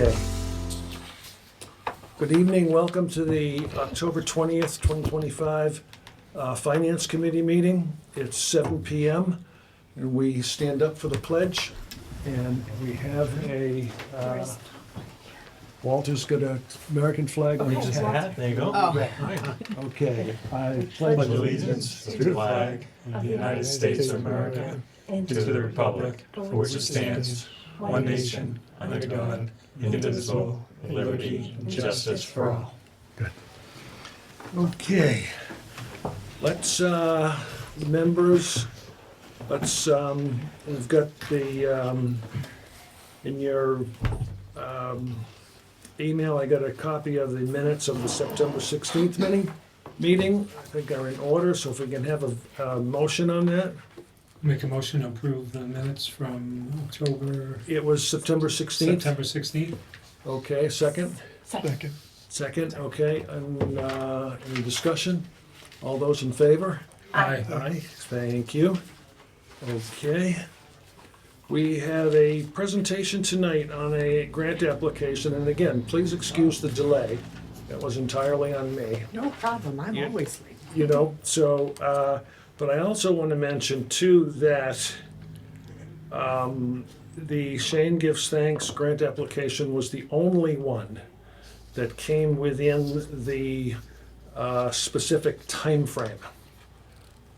Okay. Good evening, welcome to the October 20th, 2025 Finance Committee meeting. It's 7 p.m. and we stand up for the pledge. And we have Walter's got an American flag on his hat. There you go. Okay. I pledge Pledge allegiance to the flag of the United States of America and to the republic for which it stands, one nation, under God, indivisible, with liberty and justice for all. Good. Okay. Let's, members, we've got the, in your email, I got a copy of the minutes of the September 16th meeting. I think are in order, so if we can have a motion on that. Make a motion to approve the minutes from October, It was September 16th? September 16th. Okay, second? Second. Second, okay, and any discussion? All those in favor? Aye. Aye, thank you. Okay. We have a presentation tonight on a grant application, and again, please excuse the delay. That was entirely on me. No problem, I'm Yeah. always late. You know, so, but I also want to mention too that the Shane Gives Thanks grant application was the only one that came within the specific timeframe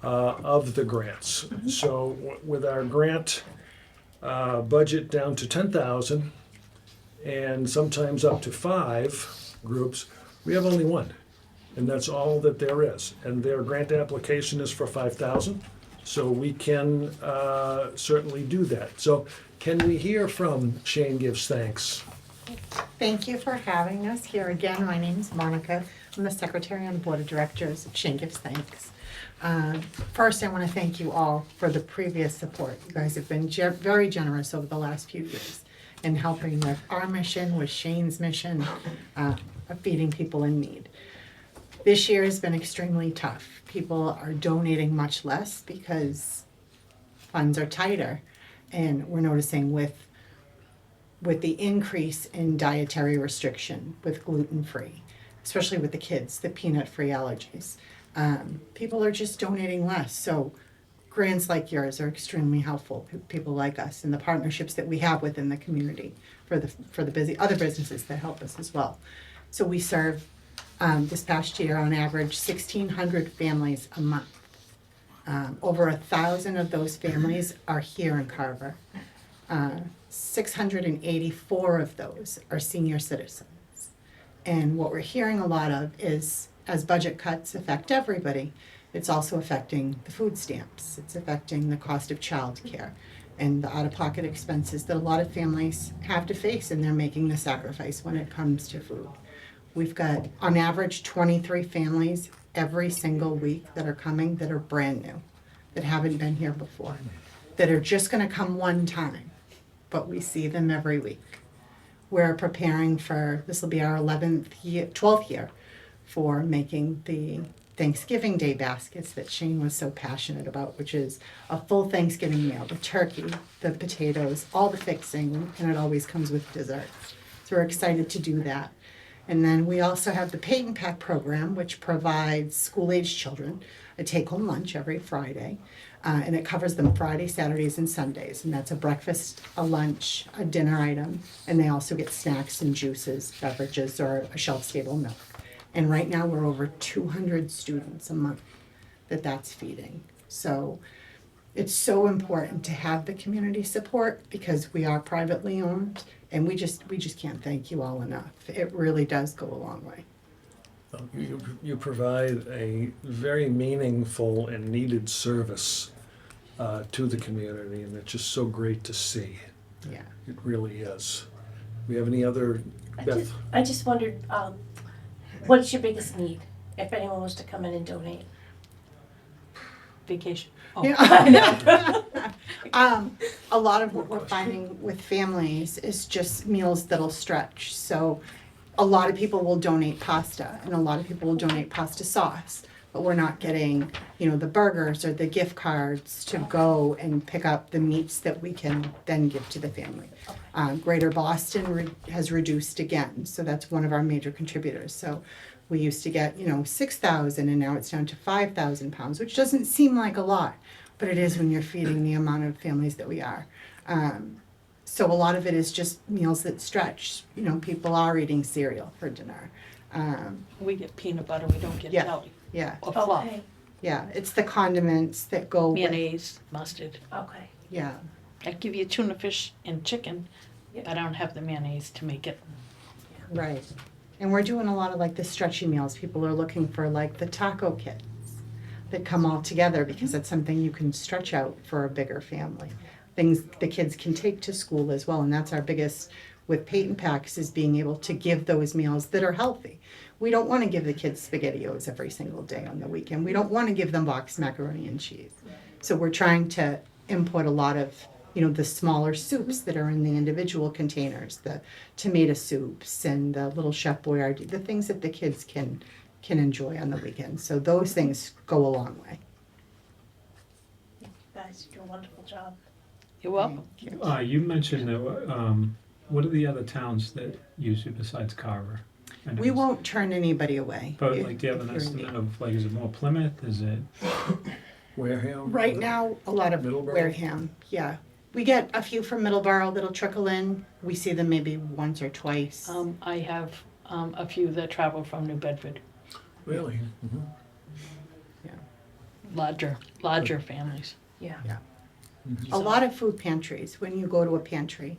of the grants. So with our grant budget down to 10,000 and sometimes up to 5 groups, we have only one. And that's all that there is. And their grant application is for 5,000, so we can certainly do that. So can we hear from Shane Gives Thanks? Thank you for having us here again. My name is Monica. I'm the secretary on the board of directors of Shane Gives Thanks. First, I want to thank you all for the previous support. You guys have been very generous over the last few years in helping with our mission, with Shane's mission of feeding people in need. This year has been extremely tough. People are donating much less because funds are tighter. And we're noticing with the increase in dietary restriction, with gluten-free, especially with the kids, the peanut-free allergies, people are just donating less. So grants like yours are extremely helpful, people like us, and the partnerships that we have within the community for the other businesses that help us as well. So we serve this past year, on average, 1,600 families a month. Over 1,000 of those families are here in Carver. 684 of those are senior citizens. And what we're hearing a lot of is, as budget cuts affect everybody, it's also affecting the food stamps. It's affecting the cost of childcare and the out-of-pocket expenses that a lot of families have to face, and they're making the sacrifice when it comes to food. We've got, on average, 23 families every single week that are coming that are brand new, that haven't been here before, that are just going to come one time, but we see them every week. We're preparing for, this will be our 12th year for making the Thanksgiving Day baskets that Shane was so passionate about, which is a full Thanksgiving meal, the turkey, the potatoes, all the fixing, and it always comes with dessert. So we're excited to do that. And then we also have the Peyton Pack program, which provides school-aged children a take-home lunch every Friday. And it covers them Friday, Saturdays, and Sundays. And that's a breakfast, a lunch, a dinner item. And they also get snacks and juices, beverages, or a shelf-stable milk. And right now, we're over 200 students a month that's feeding. So it's so important to have the community support because we are privately owned. And we just can't thank you all enough. It really does go a long way. You provide a very meaningful and needed service to the community, and it's just so great to see. Yeah. It really is. We have any other, Beth? I just wondered, what's your biggest need if anyone was to come in and donate? Vacation. Yeah. A lot of what we're finding with families is just meals that'll stretch. So a lot of people will donate pasta, and a lot of people will donate pasta sauce. but we're not getting, the burgers or the gift cards to go and pick up the meats that we can then give to the family. Greater Boston has reduced again, so that's one of our major contributors. So we used to get, 6,000 and now it's down to 5,000 pounds, which doesn't seem like a lot, but it is when you're feeding the amount of families that we are. So a lot of it is just meals that stretch. People are eating cereal for dinner. We get peanut butter, we don't get Yeah. jelly Yeah, or fluff. Okay, yeah, it's the condiments that go with, Mayonnaise, mustard. okay. yeah. I give you tuna fish and chicken, Yeah. but I don't have the mayonnaise to make it. Right. And we're doing a lot of like the stretchy meals. People are looking for like the taco kits that come all together because that's something you can stretch out for a bigger family. Things the kids can take to school as well. And that's our biggest with Peyton Packs is being able to give those meals that are healthy. We don't want to give the kids SpaghettiOs every single day on the weekend. We don't want to give them boxed macaroni and cheese. So we're trying to input a lot of the smaller soups that are in the individual containers, the tomato soups and the little Chef Boyardee, the things that the kids can enjoy on the weekend. So those things go a long way. You guys do a wonderful job. You're welcome. You mentioned that, what are the other towns that use it besides Carver? I know We it's- won't turn anybody away. But if- like, do you have if an you're in estimate need. of, like, is it more Plymouth, is it? Wareham? Right now, a lot of Middleborough? Wareham, yeah. We get a few from Middleborough that'll trickle in. We see them maybe once or twice. I have a few that travel from New Bedford, Really? Mhm. larger families. Yeah. A lot of food pantries, when you go to a pantry,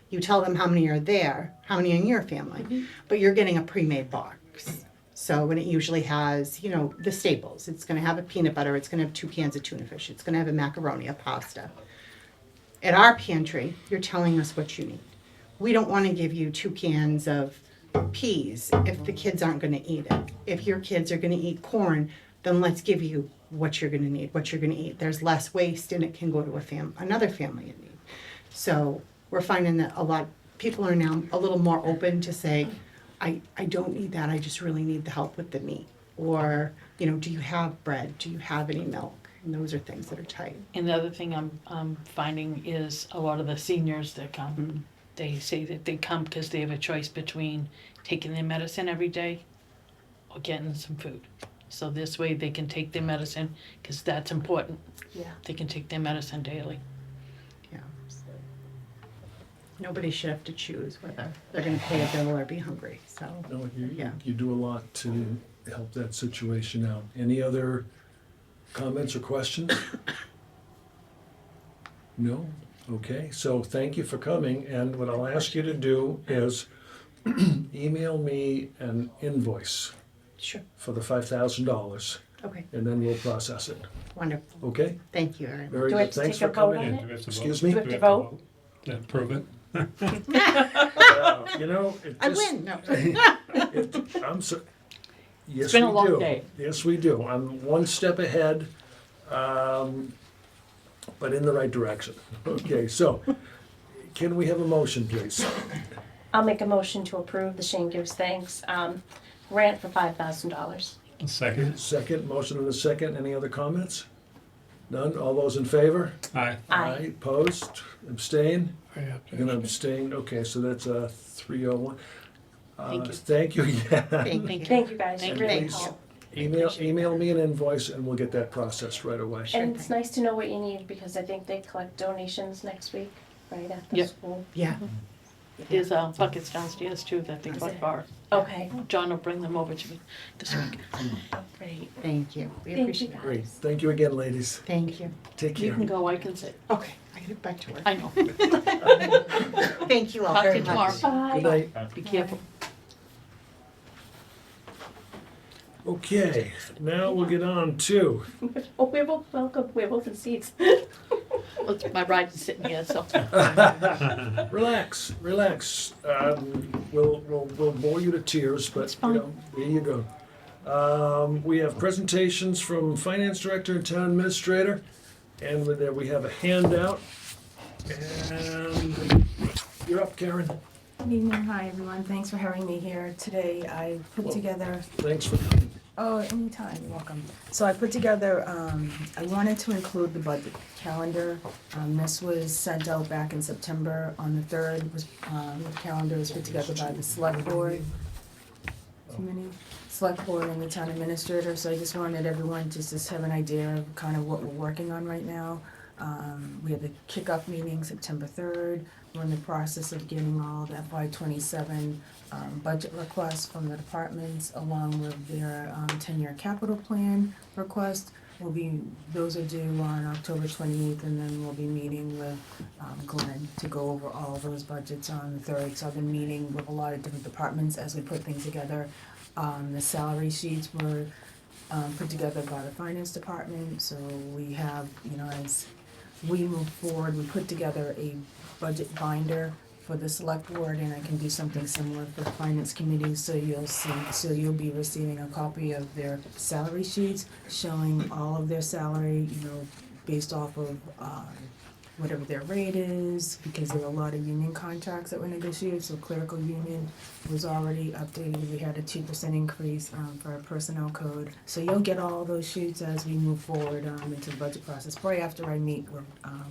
you tell them how many are there, how many in your family, but you're getting a pre-made box. So, and it usually has, the staples. It's gonna have a peanut butter, it's gonna have 2 cans of tuna fish, it's gonna have a macaroni, a pasta. At our pantry, you're telling us what you need. We don't wanna give you 2 cans of peas if the kids aren't gonna eat it. If your kids are gonna eat corn, then let's give you what you're gonna need, what you're gonna eat. There's less waste and it can go to another family in need. So we're finding that a lot, people are now a little more open to say, I don't need that, I just really need the help with the meat. Or, do you have bread? Do you have any milk? And those are things that are tight. And the other thing I'm finding is a lot of the seniors that come, they say that they come because they have a choice between taking their medicine every day or getting some food. So this way they can take their medicine, because that's important. Yeah. They can take their medicine daily. Yeah. Nobody should have to choose whether they're gonna pay a bill or be hungry, so. No, Yeah. you do a lot to help that situation out. Any other comments or questions? No? Okay, so thank you for coming, and what I'll ask you to do is email me an invoice Sure, for the $5,000, okay, and then we'll process it. wonderful. Okay? Thank you very much. Very Do I good. have to Thanks take for a vote coming on in. it? Do we have to Excuse vote? me? Do we have to vote? To approve it? It I just- win, no. I'm so, yes, been a we long do. day. Yes, we do. I'm one step ahead, but in the right direction. Okay, so can we have a motion, please? I'll make a motion to approve the Shane Gives Thanks grant for $5,000. Second? Second, motion and a second. Any other comments? None? All those in favor? Aye. Aye. Opposed? Abstain? You're gonna abstain? Okay, so that's a 301. Thank you. Thank you again. Thank you. Thank you guys, Thank it you. really Please helped. email me an invoice and we'll get that processed right away. And it's nice to know what you need, because I think they collect donations next week, right after Yep. school. Yeah, There's buckets downstairs too that they collect for us. Okay, John will bring them over to me this week. great. thank you. We Thank you appreciate it. Great. guys. Thank you again, ladies. Thank you. Take You care. can go, I can sit. Okay, I gotta get back to work. I know. Thank you all Talk to very you tomorrow. much. Bye. Good night. Be careful. Okay, now we'll get on to, Oh, we're both welcome, we're both in seats. Well, my ride is sitting here, so. relax. We'll bore you to tears, but It's fine. there you go. We have presentations from Finance Director and Town Administrator, and with that, we have a handout. And you're up, Karen. Good evening, hi everyone, thanks for having me here today. I put together, Thanks for coming. Oh, anytime, you're welcome. So I put together, I wanted to include the budget calendar. This was sent out back in September on the third, was, the calendar was put together by the select board. Too many? Select board and the town administrator, so I just wanted everyone to just have an idea of kind of what we're working on right now. We have the kickoff meeting September third. We're in the process of getting all the FY '27 budget requests from the departments along with their 10-year capital plan request. Those are due on October 28th, and then we'll be meeting with Glenn to go over all those budgets on the 3rd. So I've been meeting with a lot of different departments as we put things together. The salary sheets were put together by the finance department, so we have, as we move forward, we put together a budget binder for the select board, and I can do something similar for the finance committee, so you'll be receiving a copy of their salary sheets showing all of their salary, based off of whatever their rate is, because there are a lot of union contracts that were negotiated, so clerical union was already updated, we had a 2% increase for our personnel code. So you'll get all those sheets as we move forward into the budget process. Probably after I meet with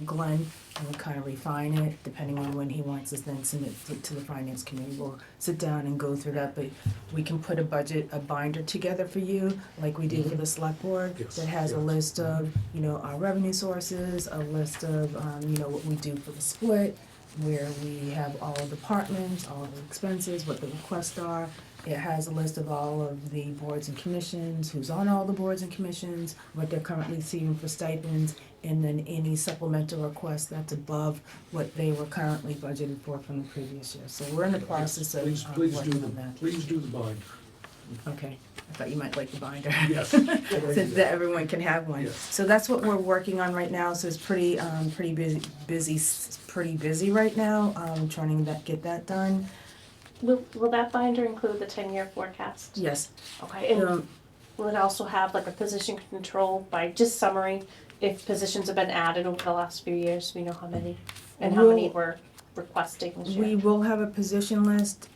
Glenn, and we'll kind of refine it, depending on when he wants us then submit to the finance committee. We'll sit down and go through that, but we can put a binder together for you, like we did for the select board, Yes, that has a yes. list of, our revenue sources, a list of, what we do for the split, where we have all the departments, all the expenses, what the requests are. It has a list of all of the boards and commissions, who's on all the boards and commissions, what they're currently receiving for stipends, and then any supplemental requests that's above what they were currently budgeted for from the previous year. So we're in the process of Please do working on that. Please do the binder. Okay, I thought you might like the binder. Yes. So that everyone can have one. Yes. So that's what we're working on right now, so it's pretty busy right now, trying to get that done. Will that binder include the 10-year forecast? Yes. Okay, and Um, will it also have like a position control by just summary, if positions have been added over the last few years, we know how many, and how many we're requesting this year? We will have a position list.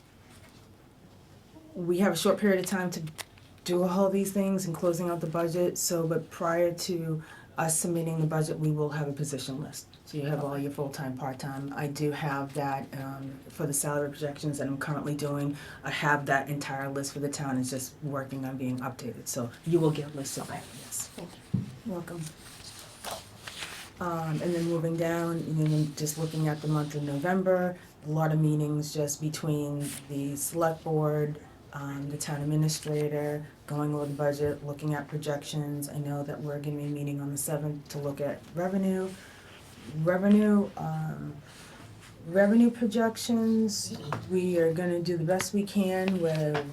We have a short period of time to do all these things and closing out the budget, but prior to us submitting the budget, we will have a position list. So you have all your full-time, part-time. I do have that for the salary projections that I'm currently doing. I have that entire list for the town, it's just working on being updated, so you will get lists of that, yes. Thank you. You're welcome. And then moving down, and then just looking at the month of November, a lot of meetings just between the select board, the town administrator, going over the budget, looking at projections. I know that we're gonna be meeting on the 7th to look at revenue. Revenue projections, we are gonna do the best we can with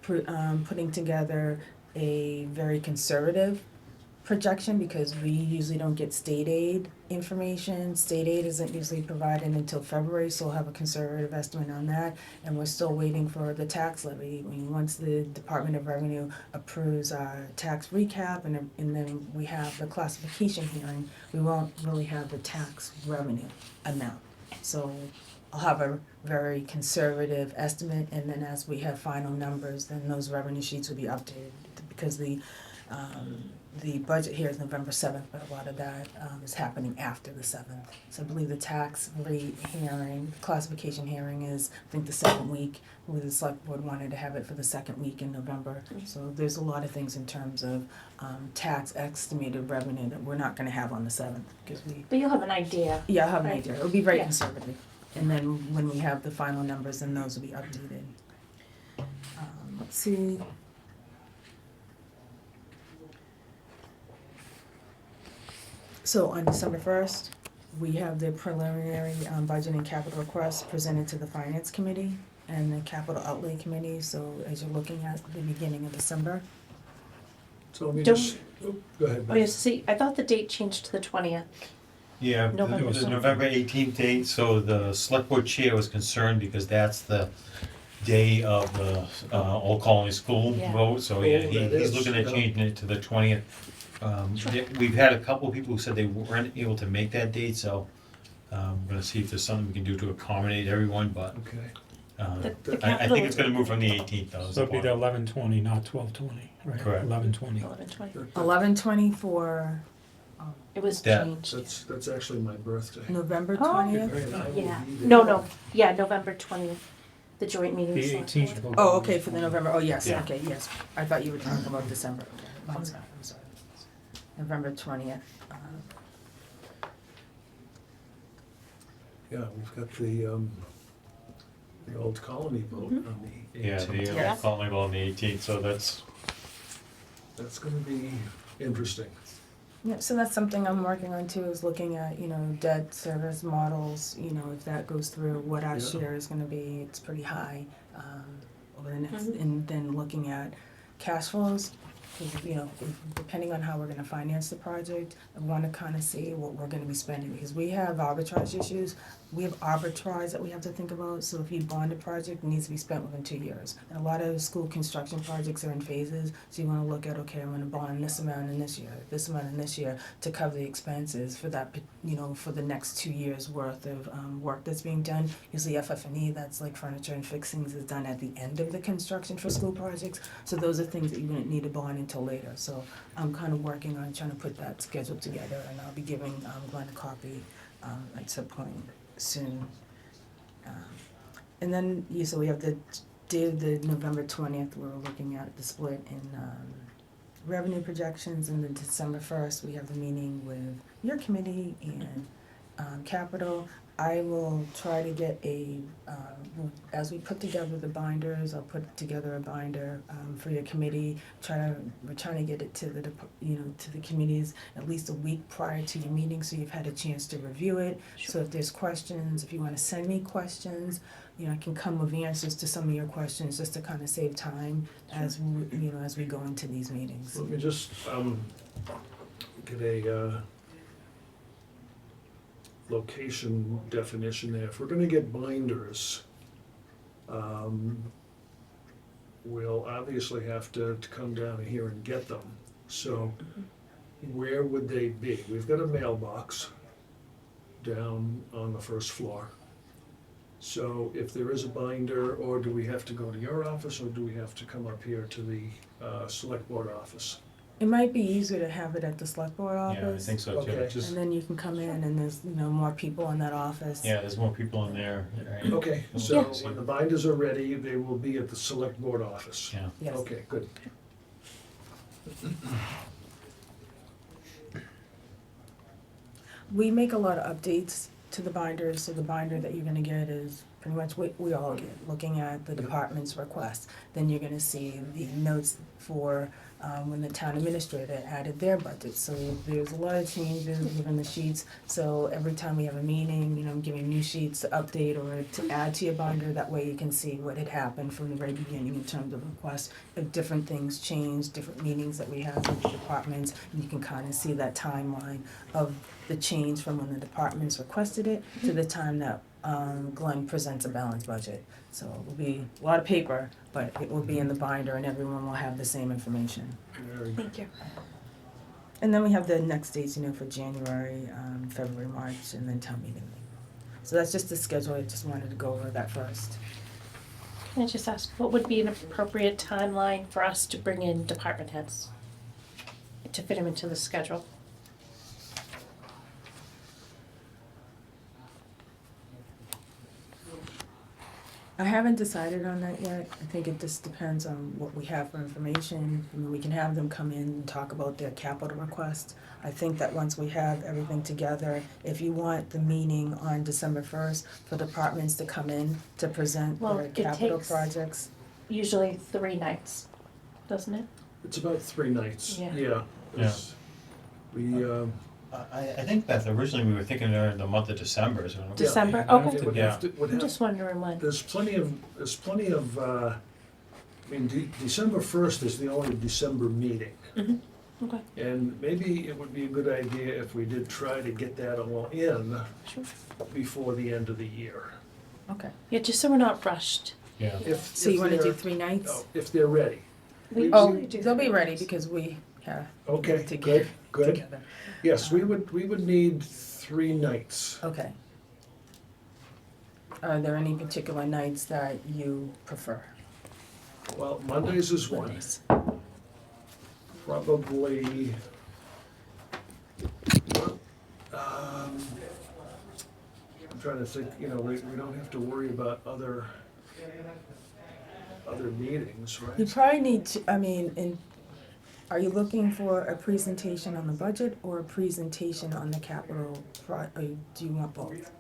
putting together a very conservative projection, because we usually don't get state aid information. State aid isn't usually provided until February, so we'll have a conservative estimate on that. And we're still waiting for the tax levy. I mean, once the Department of Revenue approves our tax recap and then we have the classification hearing, we won't really have the tax revenue amount. So I'll have a very conservative estimate, and then as we have final numbers, then those revenue sheets will be updated, because the budget here is November 7th, but a lot of that is happening after the 7th. So I believe the tax rate hearing, classification hearing is, I think, the second week, where the select board wanted to have it for the second week in November. So there's a lot of things in terms of tax estimated revenue that we're not gonna have on the 7th, because But you'll have an idea. I'll have an Right. idea, it'll be very Yeah. conservative. And then when we have the final numbers, then those will be updated. Let's see. So on December 1st, we have the preliminary budget and capital requests presented to the finance committee and the capital outlay committee, so as you're looking at the beginning of December. So let me Don't- just, go ahead. Oh, yes, see, I thought the date changed to the 20th. Yeah, November it was a something. November 18th date, so the select board chair was concerned because that's the day of the Old Colony School Yeah. vote, so yeah, Oh, that he's is, looking at yeah. changing it to the 20th. We've had a couple of people who said they weren't able to make that date, so we're gonna see if there's something we can do to accommodate everyone, but Okay. The I think it's capital- gonna move from the 18th though. is So it'd be the point. 11/20, not 12/20, right? Correct. 11/20. 11/20. 11/20 for It was That- changed. That's actually my birthday. November Oh. 20th? And I will Yeah. be there. No. Yeah, November 20th. The joint meeting. The with select 18th. board. Oh, okay, for the November, oh, yes, Yeah. okay, yes. I thought you were talking about December. Okay, I'm sorry. November 20th. Yeah, we've got the old colony vote on the 18th. Yeah, the Yes. Colony Bowl on the 18th, so that's, That's gonna be interesting. Yeah, so that's something I'm working on too, is looking at, debt service models, if that goes through, what our Yeah. share is gonna be, it's pretty high, over the next, Mhm. and then looking at cash flows, 'cause, depending on how we're gonna finance the project, I wanna kinda see what we're gonna be spending, because we have arbitrage issues, we have arbitrage that we have to think about, so if you bond a project, it needs to be spent within 2 years. And a lot of school construction projects are in phases, so you wanna look at, okay, I'm gonna bond this amount in this year, this amount in this year, to cover the expenses for that, for the next 2 years worth of, work that's being done. Usually FF&E, that's like furniture and fixings, is done at the end of the construction for school projects, so those are things that you wouldn't need to bond until later, so I'm kind of working on trying to put that schedule together, and I'll be giving, Glenn a copy, at some point soon. And then, so we have the day of the November 20th, we're looking at the split in, revenue projections, and then December 1st, we have the meeting with your committee and, capital. I will try to get as we put together the binders, I'll put together a binder, for your committee, we're trying to get it to to the committees at least a week prior to your meeting, so you've had a chance to review it. So if there's questions, if you wanna send me questions, I can come with answers to some of your questions, just to kinda save time as we go into these meetings. Let me just get a location definition there. If we're gonna get binders, we'll obviously have to come down here and get them. So where would they be? We've got a mailbox down on the first floor. So if there is a binder, or do we have to go to your office, or do we have to come up here to the select board office? It might be easier to have it at the select board office. yeah, I think so too. Okay. Just, And then you can come in and there's, more people in that office. yeah, there's more people in there, right? Okay, so when the binders are ready, they will be at the select board office. Yeah. Yes. Okay, good. We make a lot of updates to the binders, so the binder that you're gonna get is pretty much what we all get, looking at the department's request. Then you're gonna see the notes for, when the town administrator added their budget. So there's a lot of changes within the sheets, so every time we have a meeting, I'm giving new sheets to update or to add to your binder, that way you can see what had happened from the very beginning in terms of requests. If different things change, different meetings that we have with the departments, and you can kind of see that timeline of the change from when the departments requested it to the time that Glenn presents a balanced budget. So it will be a lot of paper, but it will be in the binder and everyone will have the same information. Very good. Thank you. And then we have the next dates, for January, February, March, and then town meeting. So that's just the schedule, I just wanted to go over that first. Can I just ask, what would be an appropriate timeline for us to bring in department heads? To fit them into the schedule? I haven't decided on that yet. I think it just depends on what we have for information. We can have them come in and talk about their capital request. I think that once we have everything together, if you want the meeting on December 1st for departments to come in to present Well, their it capital takes- projects. Usually 3 nights, doesn't it? It's about 3 nights, Yeah. yeah. It's- We, I think that originally we were thinking during the month of December, so. December? yeah, Okay. it would have to- would I'm have- just wondering when. There's plenty of, December 1st is the only December meeting. Okay, And maybe it would be a good idea if we did try to get that all in sure. before the end of the year. Okay. Yeah, just so we're not rushed. Yeah. If So you want to do they're- 3 nights? oh, if they're ready. We Oh, usually do they'll be 3 ready nights. because we have Okay, to good, get good. together. Yes, we would need 3 nights. Okay. Are there any particular nights that you prefer? Well, Mondays is one. Mondays. Probably, I'm trying to think, we don't have to worry about other meetings, You right? probably need to, are you looking for a presentation on the budget or a presentation on the capital or do you want both?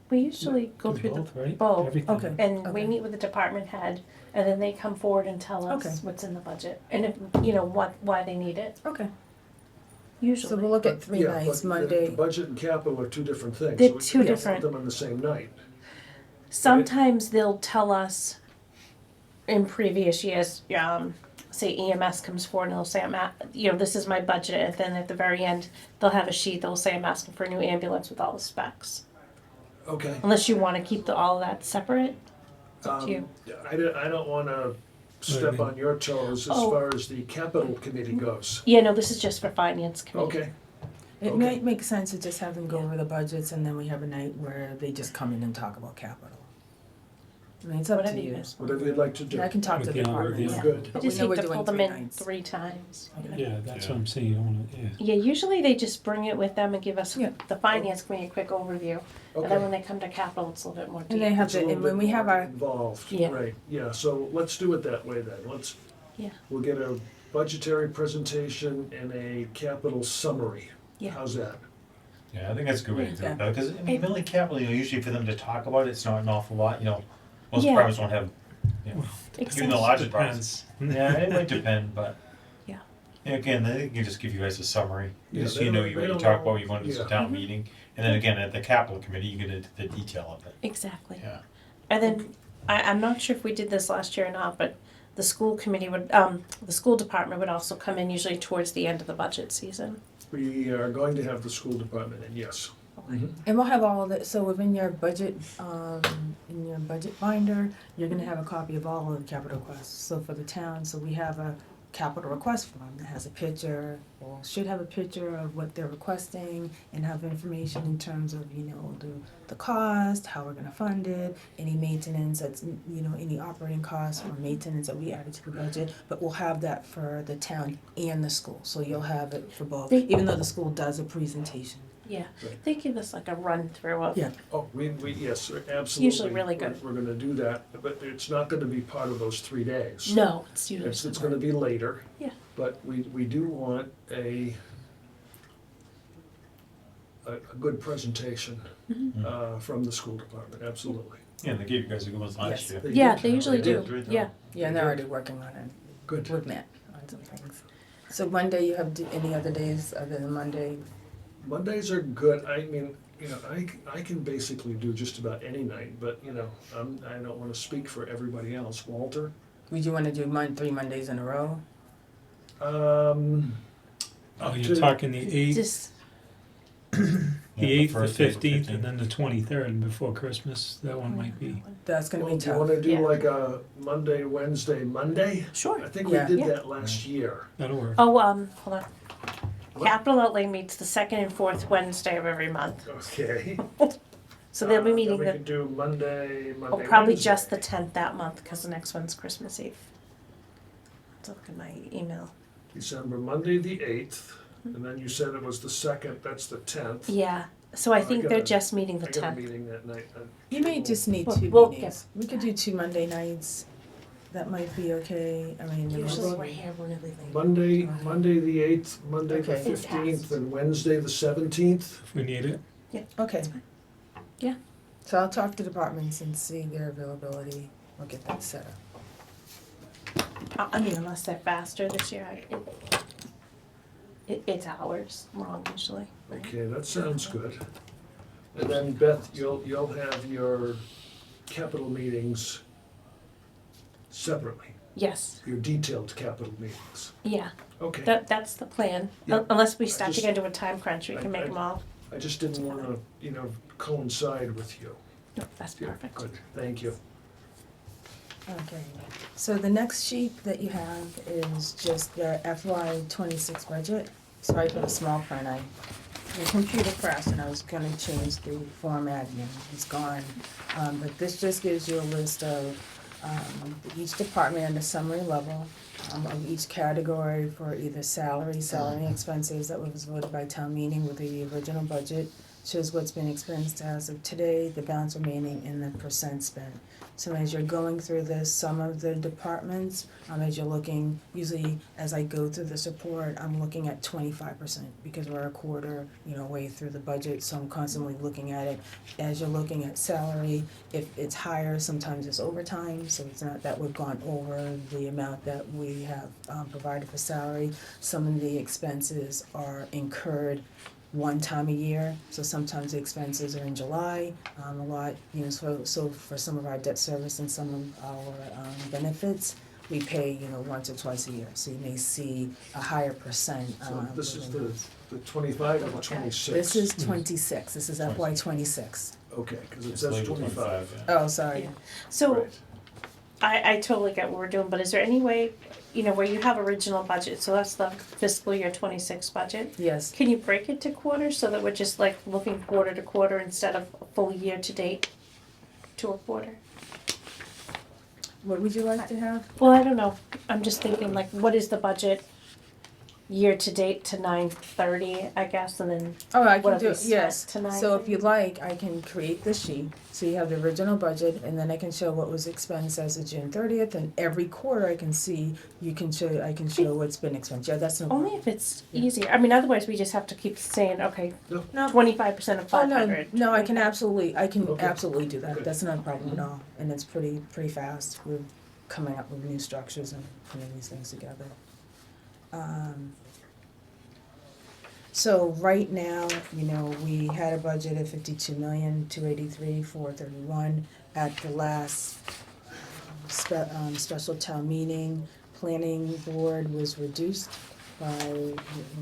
We usually go Do through both, the right? both, Everything. Okay. and we meet with the department head, and then they come forward and tell us Okay. what's in the budget, and if, why they need it, Okay, so usually. we'll look at three Yeah, nights, but Monday. the budget and capital are two different things. They're so we two can't put different- them on the same night. Sometimes they'll tell us in previous years, say EMS comes forward and they'll say, this is my budget, and then at the very end, they'll have a sheet, they'll say, I'm asking for a new ambulance with all the specs. Okay. Unless you wanna keep all of that separate, it's up to you. I don't wanna step Right. on your toes as Oh. far as the capital committee goes. Yeah, no, this is just for finance committee. Okay, It Okay. might make sense to just have them go over the budgets and then we have a night where they just come in and talk about capital. It's up Whatever to you you. guys want. whatever you'd like to do. Yeah, I can talk to With the the departments. overview. Good. I But we just know hate we're to doing pull them 3 in nights. 3 times. Okay. Yeah, that's what I'm saying, you wanna, yeah. Yeah, usually they just bring it with them and give us, Yeah. the finance committee, a quick overview. And then when Okay. they come to capital, it's a little bit more And deep. they have It's a to, little and when bit we have more our, involved, Yeah. right, yeah, so let's do it that way then. Yeah. We'll get a budgetary presentation and a capital summary. Yeah. How's that? Yeah, I think that's a good way to do Yeah. it, because, Millie Capital, usually for them to talk about it, it's not an awful lot, most Yeah. departments won't have, even the larger Depends. departments. Yeah, it might depend, but. Yeah. Again, they can just give you guys a summary, Yeah, just so they you know don't- what they you don't talk know- about, you go into the yeah. town meeting, and then again, at the capital committee, you get into the detail of it, Exactly. yeah. And then, I'm not sure if we did this last year or not, but the school committee would, the school department would also come in usually towards the end of the budget season. We are going to have the school department in, yes. Mhm. and we'll have all of it, so within your budget, in your budget binder, you're gonna have a copy of all of the capital requests. So for the town, so we have a capital request form that has a picture, or should have a picture of what they're requesting and have information in terms of, the cost, how we're gonna fund it, any maintenance that's, any operating costs or maintenance that we added to the budget, but we'll have that for the town and the school, so you'll have it for both, They- even though the school does a presentation. Yeah, Right. they give us like a run through of. Yeah. Oh, yes, absolutely. Usually really good. We're gonna do that, but it's not gonna be part of those 3 days. No, it's usually. It's gonna be later. Yeah. But we do want a good presentation Mhm. from the school department, absolutely. Yeah, they gave you guys a good one last Yes. year. Yeah, did. they usually did. do, right now. yeah. Yeah, and they're already working on it. Good. With Matt on some things. So Monday, you have any other days other than Monday? Mondays are good. I mean, I can basically do just about any night, but, I don't wanna speak for everybody else. Walter? Would you wanna do 3 Mondays in a row? Um. Oh, up you're to- talking the eighth, Just, Yeah, the eighth, the first day, 15th, and then the 23rd before Christmas, that one might be. That's gonna Well, be do you tough. wanna do Yeah. like a Monday, Wednesday, Monday? sure. I think we Yeah. did Yeah. that last year. That'll work. Oh, hold on. What? Capital Outlay meets the second and fourth Wednesday of every month. Okay. So they'll be Then meeting we the, could do Monday, probably just the Wednesday. 10th that month, because the next one's Christmas Eve. Let's look at my email. December, Monday the 8th, and then you said it was the 2nd, that's the 10th. Yeah, so I think got they're a- just meeting the I got a 10th. meeting that night. You may just need We'll- 2 we'll meetings. We could do 2 Monday nights. That might be okay. I mean, Usually we're here really late. Monday the 8th, Monday the Okay. 15th, and Wednesday the 17th. If we need it. okay. fine. Yeah. So I'll talk to departments and see their availability. We'll get that set up. I mean, unless they're faster this year, it's hours long usually. right? Okay, that sounds good. And then Beth, you'll have your capital meetings separately, Yes, your detailed capital meetings. yeah, Okay, that's the plan. Yeah. Unless we I start to just- get into a time crunch, we I- can make I- them all. I just didn't wanna, coincide with you. No, that's Yeah, perfect. good, thank you. Okay. So the next sheet that you have is just the FY 26 budget. Sorry for the small print. I the computer crashed and I was gonna change the formatting and it's gone. But this just gives you a list of each department at a summary level, of each category for either salary expenses that was voted by town meeting with the original budget. Shows what's been expensed as of today, the balance remaining, and the percent spent. So as you're going through this, some of the departments, as you're looking, usually as I go through this report, I'm looking at 25% because we're a quarter, way through the budget, so I'm constantly looking at it. As you're looking at salary, if it's higher, sometimes it's overtime, so it's not that we've gone over the amount that we have provided for salary. Some of the expenses are incurred one time a year, so sometimes the expenses are in July, a lot, so for some of our debt service and some of our benefits, we pay, once or twice a year, so you may see a higher percent. So this is the 25 or the 26? This is 26, this is FY 26. Okay, because it It's says labeled 25. yeah. Oh, sorry. Yeah. So Right. I totally get what we're doing, but is there any way, where you have original budget, so that's the fiscal year 26 budget? Yes, Can you break it to quarters so that we're just like looking quarter to quarter instead of a full year to date to a quarter? what would you like to have? Well, I don't know. I'm just thinking like, what is the budget year to date to 9/30, I guess, and then Oh, I can what have do, we spent yes, tonight? so if you'd like, I can create the sheet, so you have the original budget, and then I can show what was expensed as of June 30th, and every quarter I can see, I can show what's been expensed, yeah, that's no problem. Only if it's Yeah. easier. I mean, otherwise we just have to keep saying, okay, No. 25% of Oh, 500. no, I can 25. Okay. absolutely do that, Okay. that's not a problem at all, and it's pretty fast, we're coming up with new structures and putting these things together. So right now, we had a budget of 52,283,431 at the last special town meeting. Planning board was reduced by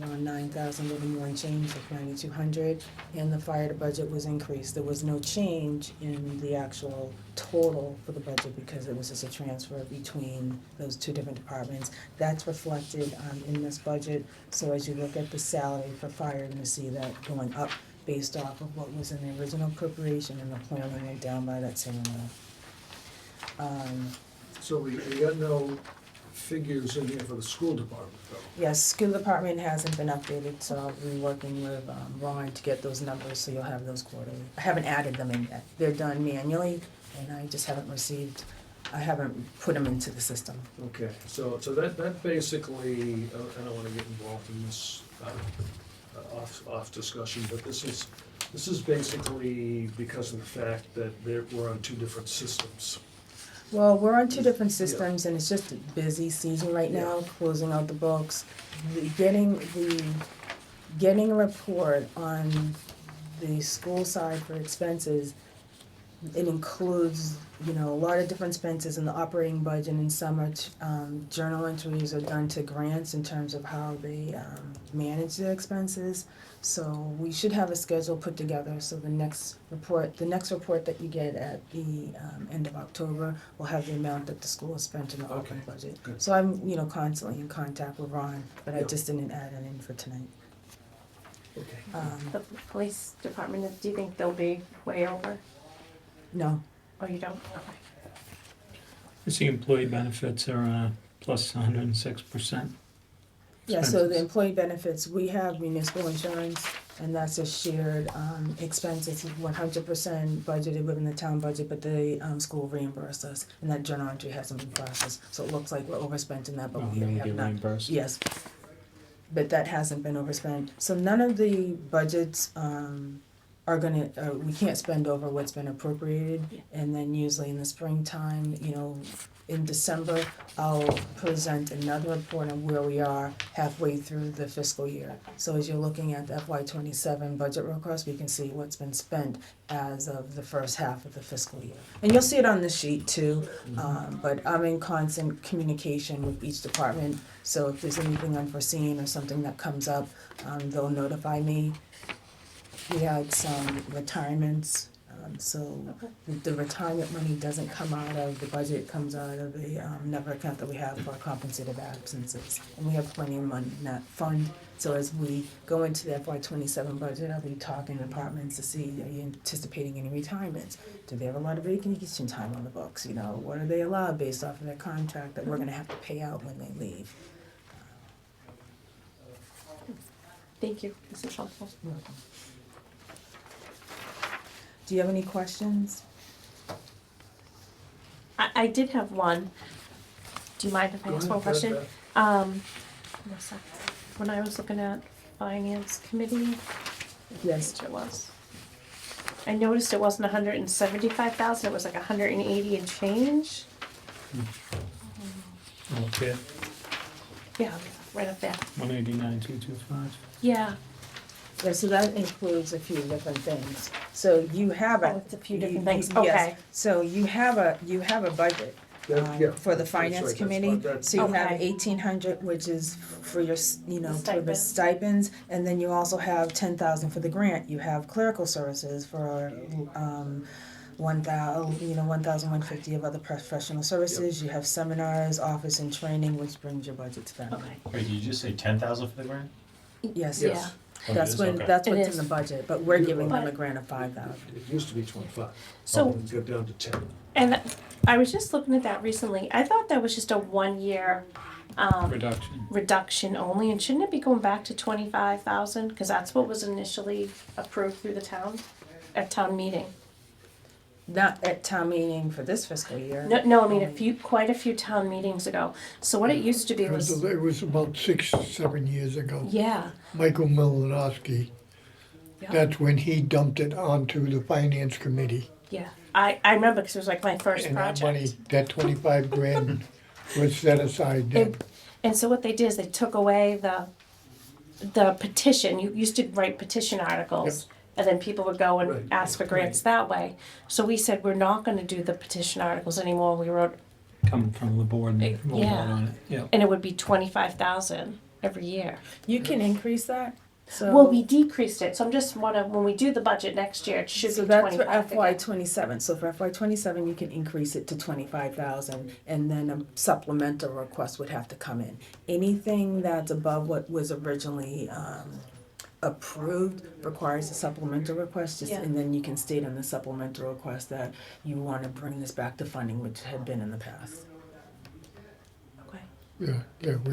around 9,000, little more and change, like 9,200, and the fire budget was increased. There was no change in the actual total for the budget because it was just a transfer between those two different departments. That's reflected in this budget, so as you look at the salary for fire, you're gonna see that going up based off of what was in the original appropriation, and the planning went down by that same amount. So we got no figures in here for the school department, though. Yes, school department hasn't been updated, so I'll be working with Ron to get those numbers, so you'll have those quarterly. I haven't added them in yet, they're done manually, and I just haven't put them into the system. Okay, so that basically, I don't wanna get involved in this off discussion, but this is basically because of the fact that we're on two different systems. Well, we're on two different systems, and it's just a busy season right now, closing out the books. Getting a report on the school side for expenses, it includes, a lot of different expenses in the operating budget, and some are journal entries are done to grants in terms of how they manage their expenses. So we should have a schedule put together, so the next report that you get at the end of October will have the amount that the school has spent in the operating Okay, budget. good. So I'm, constantly in contact with Ron, but I Yeah. just didn't add it in for tonight. Okay. The police department, do you think they'll be way over? No, Oh, you don't? Okay. I see employee benefits are plus 106%. yeah, so the Expenses. employee benefits, we have municipal insurance, and that's a shared expense, it's 100% budgeted within the town budget, but the school reimbursed us, and that journal entry hasn't been processed, so it looks like we're overspent in that, but Oh, we then we have get not. reimbursed. Yes, but that hasn't been overspent, so none of the budgets are gonna, we can't spend over what's been appropriated, and then usually in the springtime, in December, I'll present another report on where we are halfway through the fiscal year. So as you're looking at the FY 27 budget request, we can see what's been spent as of the first half of the fiscal year. And you'll see it on the sheet too, but I'm in constant communication with each department, so if there's anything unforeseen or something that comes up, they'll notify me. We had some retirements So the retirement money doesn't come out of the budget, it comes out of the never account that we have for compensated absences. And we have plenty of money in that fund. So as we go into the FY27 budget, I'll be talking to departments to see, are you anticipating any retirements? Do they have a lot of vacation time on the books? You know, what are they allowed based off of their contract that we're gonna have to pay out when they leave? Thank you, this is helpful. Do you have any questions? I did have one. Do you mind if I ask one question? Beth. One sec. When I was looking at finance committee, Yes. which it was, I noticed it wasn't 175,000, it was like 180 and change. Okay, Yeah, right up there. 189,225. Yeah, Yeah, so that includes a few different things. So you have a. oh, it's a few different things, Yes. okay. So you have a budget Yeah, for the that's finance right, that's committee. fine, that's- So you have Okay. 1,800, which is for your, you know, for the Stipends. stipends. And then you also have 10,000 for the grant. You have clerical services for 1,150 of other professional services. You have seminars, office and training, which brings your budget to that. Okay. Wait, did you just say 10,000 for the grant? Yes, Yes. yes. Oh, it That's is? when, Okay. that's It what's is. in the budget, but we're giving them a But- grant of 5,000. It used to be 25. So, It's got down to 10. and I was just looking at that recently, I thought that was just a 1 year, Reduction. reduction only, and shouldn't it be going back to 25,000? Cause that's what was initially approved through the town, at town meeting. Not at town meeting for this fiscal year. No, I mean, quite a few town meetings ago. So what it used to be was, It was about 6-7 years ago. yeah, Michael Malinowski, yeah, that's when he dumped it onto the finance committee. yeah. I remember, cause it was like my first And that money, project. that 25 grand was set aside then. And so what they did is they took away the petition, you used to write petition articles. And then people would go Right, and ask for grants that way. So we said, we're not gonna do the petition articles anymore. We wrote, Coming from the board and we'll vote Yeah. on it, yeah. and it would be 25,000 every year. You can increase that, so. Well, we decreased it, so I'm just when we do the budget next year, it should So be that's for 25 FY again. 27, so for FY 27, you can increase it to 25,000, and then a supplemental request would have to come in. Anything that's above what was originally, approved requires a supplemental request, Yeah. and then you can state on the supplemental request that you wanna bring this back to funding, which had been in the past. Okay. We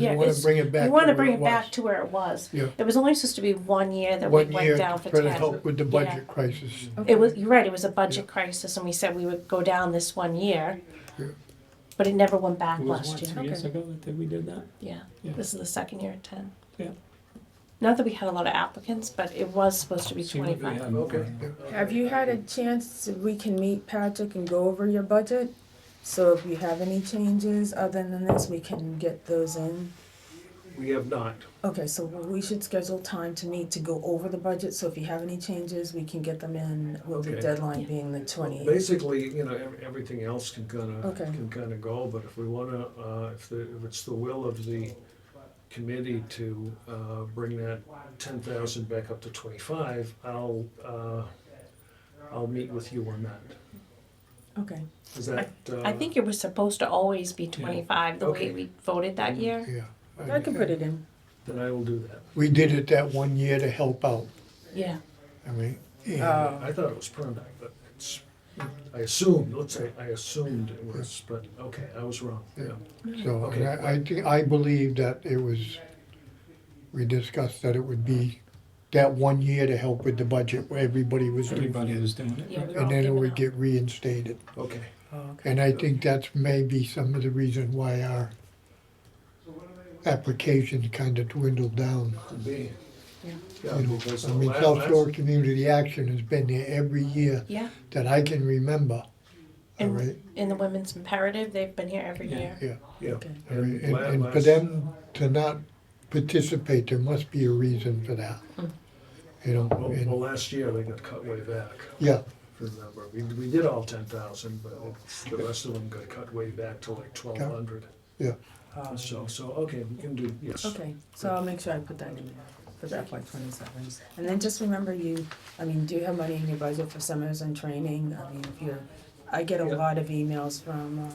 Yeah, wanna it's- bring it back We to wanna where bring it it was. back to where it was. Yeah. It was only supposed to be 1 year that we 1 went year down to for try to 10. help with the Yeah. budget crisis. It was, you're right, it was a budget crisis, and we said we would go down this 1 year. Yeah. But it never went back It was last what, year. 2 years ago that we did that? Yeah, Yeah. this is the second year at 10. Yeah. Not that we had a lot of applicants, but it was supposed to be See what we 25. had. Okay. Have you had a chance, we can meet Patrick and go over your budget? So if you have any changes other than this, we can get those in? We have not. Okay, so we should schedule time to meet to go over the budget, so if you have any changes, we can get them in, with the Okay. deadline being the 28th. Basically, everything else can Okay. kind of go, but if we wanna, if it's the will of the committee to bring that 10,000 back up to 25, I'll meet with you on that. Okay, Is that? I think it was supposed to always be 25, the way Okay. we voted that year. Yeah. I can put it in. Then I will do that. We did it that 1 year to help out, Yeah. I mean, and I thought it was permanent, but it's, I assumed, let's say, I assumed it was, but okay, I was wrong, yeah. so, Okay. and I think, I believe that it was, we discussed that it would be that 1 year to help with the budget where everybody was doing Everybody it. was doing it. Yeah, we were all And then it giving would out. get reinstated. Okay, Oh, okay. And I think that's maybe some of the reason why our applications kind of dwindled down. could be. Yeah. Yeah, You know, because I mean, South Shore Community Action has been there every year Yeah, that I can remember. All And- right, in the Women's Imperative, they've been here every Yeah. year. yeah. Yeah. Okay. All right, And and for them to not participate, there must be a reason for that. You know, Well, and, last year they got cut way back, yeah, remember. We did all 10,000, but the rest of them got cut way back to like 1,200. yeah. So, okay, we can do, yes. Okay, so I'll make sure I put that in there for the FY '27. And then just remember do you have money in your budget for seminars and training? I mean, I get a lot of emails from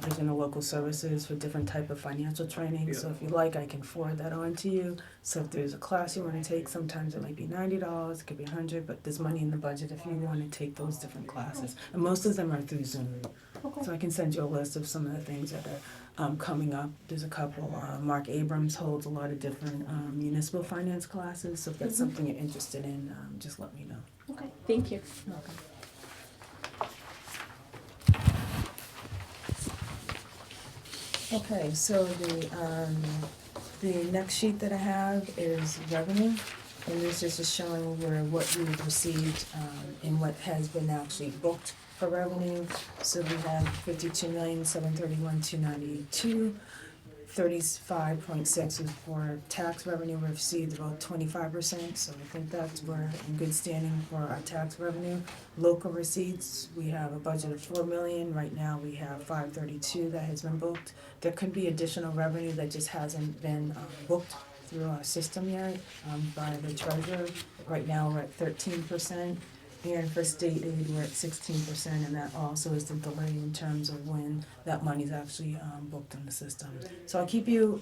Division of Local Services for different type of financial training, so if you like, I can forward that on to you. So if there's a class you wanna take, sometimes it might be $90, it could be $100, but there's money in the budget if you wanna take those different classes. And most of them are through Zoom. So I can send you a list of some of the things that are coming up. There's a couple, Mark Abrams holds a lot of different municipal finance classes, so if that's something you're interested in, just let me know. Okay, thank you. You're welcome. Okay, so the next sheet that I have is revenue, and this is just showing what we've received, and what has been actually booked for revenue. So we have 52,731,292. 35.6 is for tax revenue. We've received about 25%, so I think that's we're in good standing for our tax revenue. Local receipts, we have a budget of 4 million. Right now we have 532 that has been booked. There could be additional revenue that just hasn't been booked through our system yet by the treasurer. Right now we're at 13%. And for state aid, we're at 16%, and that also is the delay in terms of when that money's actually booked in the system. So I'll keep you,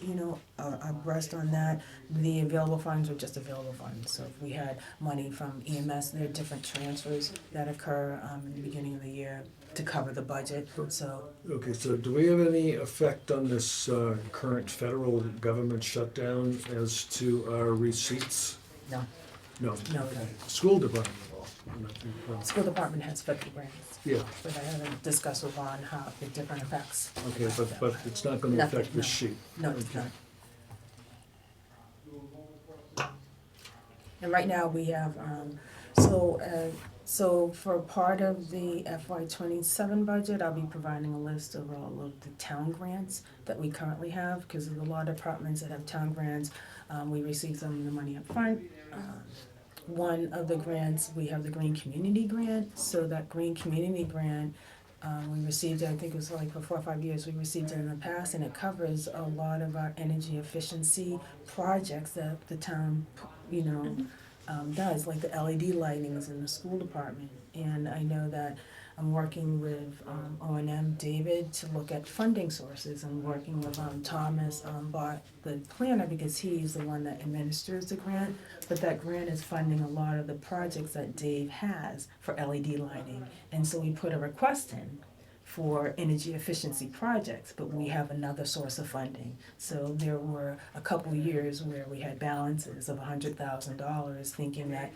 abreast on that. The available funds are just available funds. So if we had money from EMS, there are different transfers that occur in the beginning of the year to cover the budget. So Okay, so do we have any effect on this current federal government shutdown as to our receipts? no, No. no. Okay. School department at all? School department has federal grants, Yeah, but I haven't discussed with Ron how the different effects. okay, but it's not gonna Nothing, affect this no. sheet? No, it's Okay. not. And right now we have, so for part of the FY '27 budget, I'll be providing a list of all of the town grants that we currently have, because there's a lot of departments that have town grants. We receive some of the money up front. One of the grants, we have the Green Community Grant, so that Green Community Grant, we received it, I think it was like for 4 or 5 years, we received it in the past, and it covers a lot of our energy efficiency projects that the town, does, like the LED lightings in the school department. And I know that I'm working with O&M David to look at funding sources. I'm working with Thomas Bott, the planner, because he's the one that administers the grant. But that grant is funding a lot of the projects that Dave has for LED lighting. And so we put a request in for energy efficiency projects, but we have another source of funding. So there were a couple years where we had balances of $100,000, thinking that